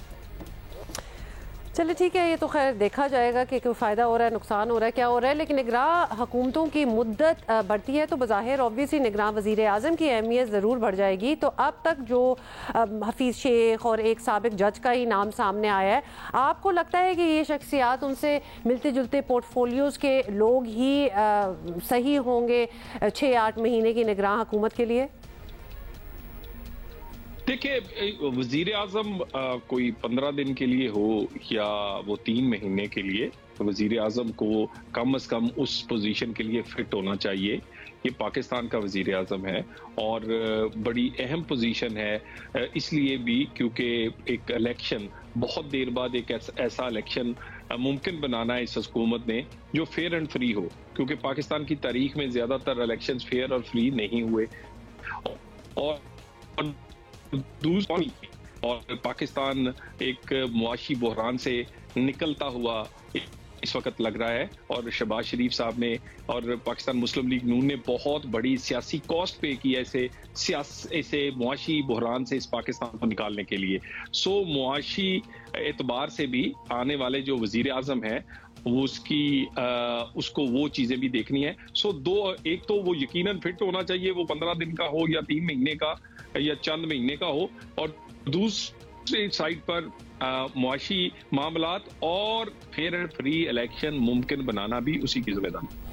चलिए ठीक है, ये तो खैर देखा जाएगा कि कोई फ़ायदा हो रहा है, नुकसान हो रहा है, क्या हो रहा है। लेकिन निगरां हुकूमतों की मुद्दत बढ़ती है तो बज़ाहिर ऑब्वियसली निगरां वज़ीर आज़म की अहमियत ज़रूर बढ़ जाएगी। तो अब तक जो हफीज़ शेख और एक साबिक जज का ही नाम सामने आया है, आपको लगता है कि ये शख्सियात उनसे मिलते जुलते पोर्टफोलियोज़ के लोग ही सही होंगे 6-8 महीने की निगरां हुकूमत के लिए? देखिए, वजीर आजम कोई 15 दिन के लिए हो या वो 3 महीने के लिए, वजीर आजम को कम अज कम उस पोजीशन के लिए फिट होना चाहिए। ये पाकिस्तान का वजीर आजम है और बड़ी अहम पोजीशन है, इसलिए भी क्योंकि एक इलेक्शन बहुत देर बाद एक ऐसा इलेक्शन मुमकिन बनाना है इस हुकूमत ने जो फेयर एंड फ्री हो, क्योंकि पाकिस्तान की तारीख में ज्यादातर इलेक्शन फेयर और फ्री नहीं हुए। और दूसरी, और पाकिस्तान एक मुआशी बहरान से निकलता हुआ इस वक्त लग रहा है, और शहबाज शरीफ साहब ने और पाकिस्तान मुस्लिम लीग नून ने बहुत बड़ी सियासी कॉस्ट पे की है ऐसे मुआशी बहरान से इस पाकिस्तान को निकालने के लिए। सो मुआशी एतबार से भी आने वाले जो वजीर आजम है वो उसको वो चीजें भी देखनी है। सो एक तो वो यकीनन फिट होना चाहिए, वो 15 दिन का हो या 3 महीने का या चंद महीने का हो, और दूसरी साइड पर मुआशी मामलात और फेयर एंड फ्री इलेक्शन मुमकिन बनाना भी उसी की जिम्मेदारी।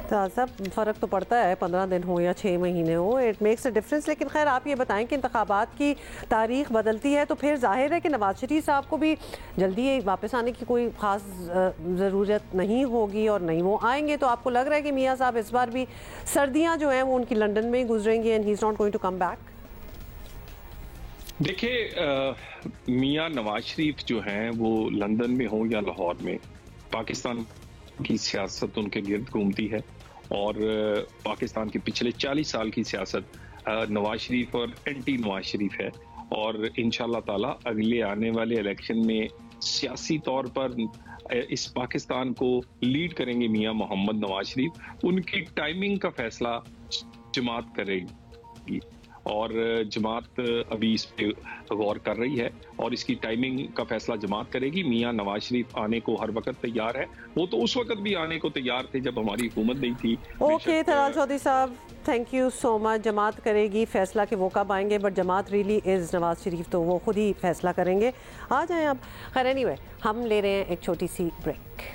सब फ़र्क तो पड़ता है, 15 दिन हो या 6 महीने हो, इट मेक्स अ डिफरेंस। लेकिन खैर आप ये बताएं कि इंतखाबात की तारीख बदलती है तो फिर जाहिर है कि नवाज शरीफ साहब को भी जल्दी वापस आने की कोई ख़ास ज़रूरत नहीं होगी और नहीं वो आएंगे। तो आपको लग रहा है कि मियाँ साहब इस बार भी सर्दियाँ जो हैं वो उनकी लंदन में ही गुजरेंगी and he is not going to come back? देखिए, मियाँ नवाज शरीफ जो हैं वो लंदन में हो या लाहौर में, पाकिस्तान की सियासत उनके गिर्द घूमती है, और पाकिस्तान के पिछले 40 साल की सियासत नवाज शरीफ और एंटी नवाज शरीफ है, और इंशाल्लाह ताला अगले आने वाले इलेक्शन में सियासी तौर पर इस पाकिस्तान को लीड करेंगे मियाँ मोहम्मद नवाज शरीफ। उनकी टाइमिंग का फैसला जमात करेगी, और जमात अभी इस पे गौर कर रही है और इसकी टाइमिंग का फैसला जमात करेगी। मियाँ नवाज शरीफ आने को हर वक्त तैयार है, वो तो उस वक्त भी आने को तैयार थे जब हमारी हुकूमत नहीं थी। ओके तलाल चौधरी साहब, थैंक यू सो मच। जमात करेगी फैसला कि वो कब आएंगे, बट जमात रियली इज़ नवाज शरीफ, तो वो खुद ही फैसला करेंगे। आ जाएं अब। खैर एनीवे, हम ले रहे हैं एक छोटी सी ब्रेक।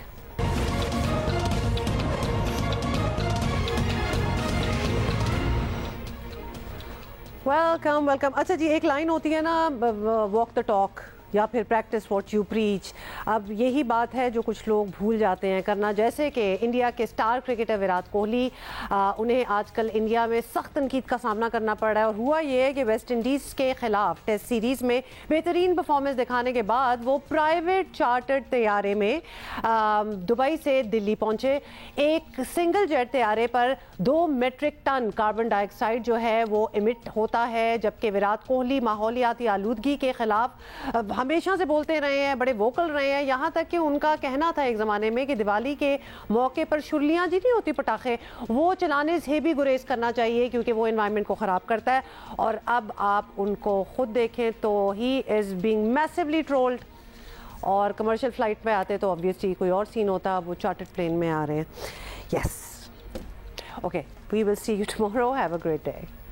Welcome welcome. अच्छा जी, एक लाइन होती है ना, वॉक द टॉक या फिर प्रैक्टिस व्हाट यू प्रीच। अब यही बात है जो कुछ लोग भूल जाते हैं करना, जैसे कि इंडिया के स्टार क्रिकेटर विराट कोहली, उन्हें आजकल इंडिया में सख्त तनकीद का सामना करना पड़ रहा है। और हुआ ये है कि वेस्ट इंडीज़ के खिलाफ टेस्ट सीरीज़ में बेहतरीन परफॉर्मेंस दिखाने के बाद वो प्राइवेट चार्टर्ड तैयारे में दुबई से दिल्ली पहुंचे। एक सिंगल जेट तैयारे पर 2 मीट्रिक टन कार्बन डाइऑक्साइड जो है वो इमिट होता है, जबकि विराट कोहली माहौलियाती आलूदगी के खिलाफ हमेशा से बोलते रहे हैं, बड़े वोकल रहे हैं। यहाँ तक कि उनका कहना था एक ज़माने में कि दिवाली के मौके पर शुर्लियाँ जी नहीं होती पटाखे, वो चलाने से भी गुरेज करना चाहिए क्योंकि वो एनवायरनमेंट को ख़राब करता है। और अब आप उनको खुद देखें तो he is being massively trolled, और कमर्शियल फ़्लाइट में आते तो ऑब्वियसली कोई और सीन होता, वो चार्टर्ड प्लेन में आ रहे हैं। Yes, okay, we will see you tomorrow, have a great day.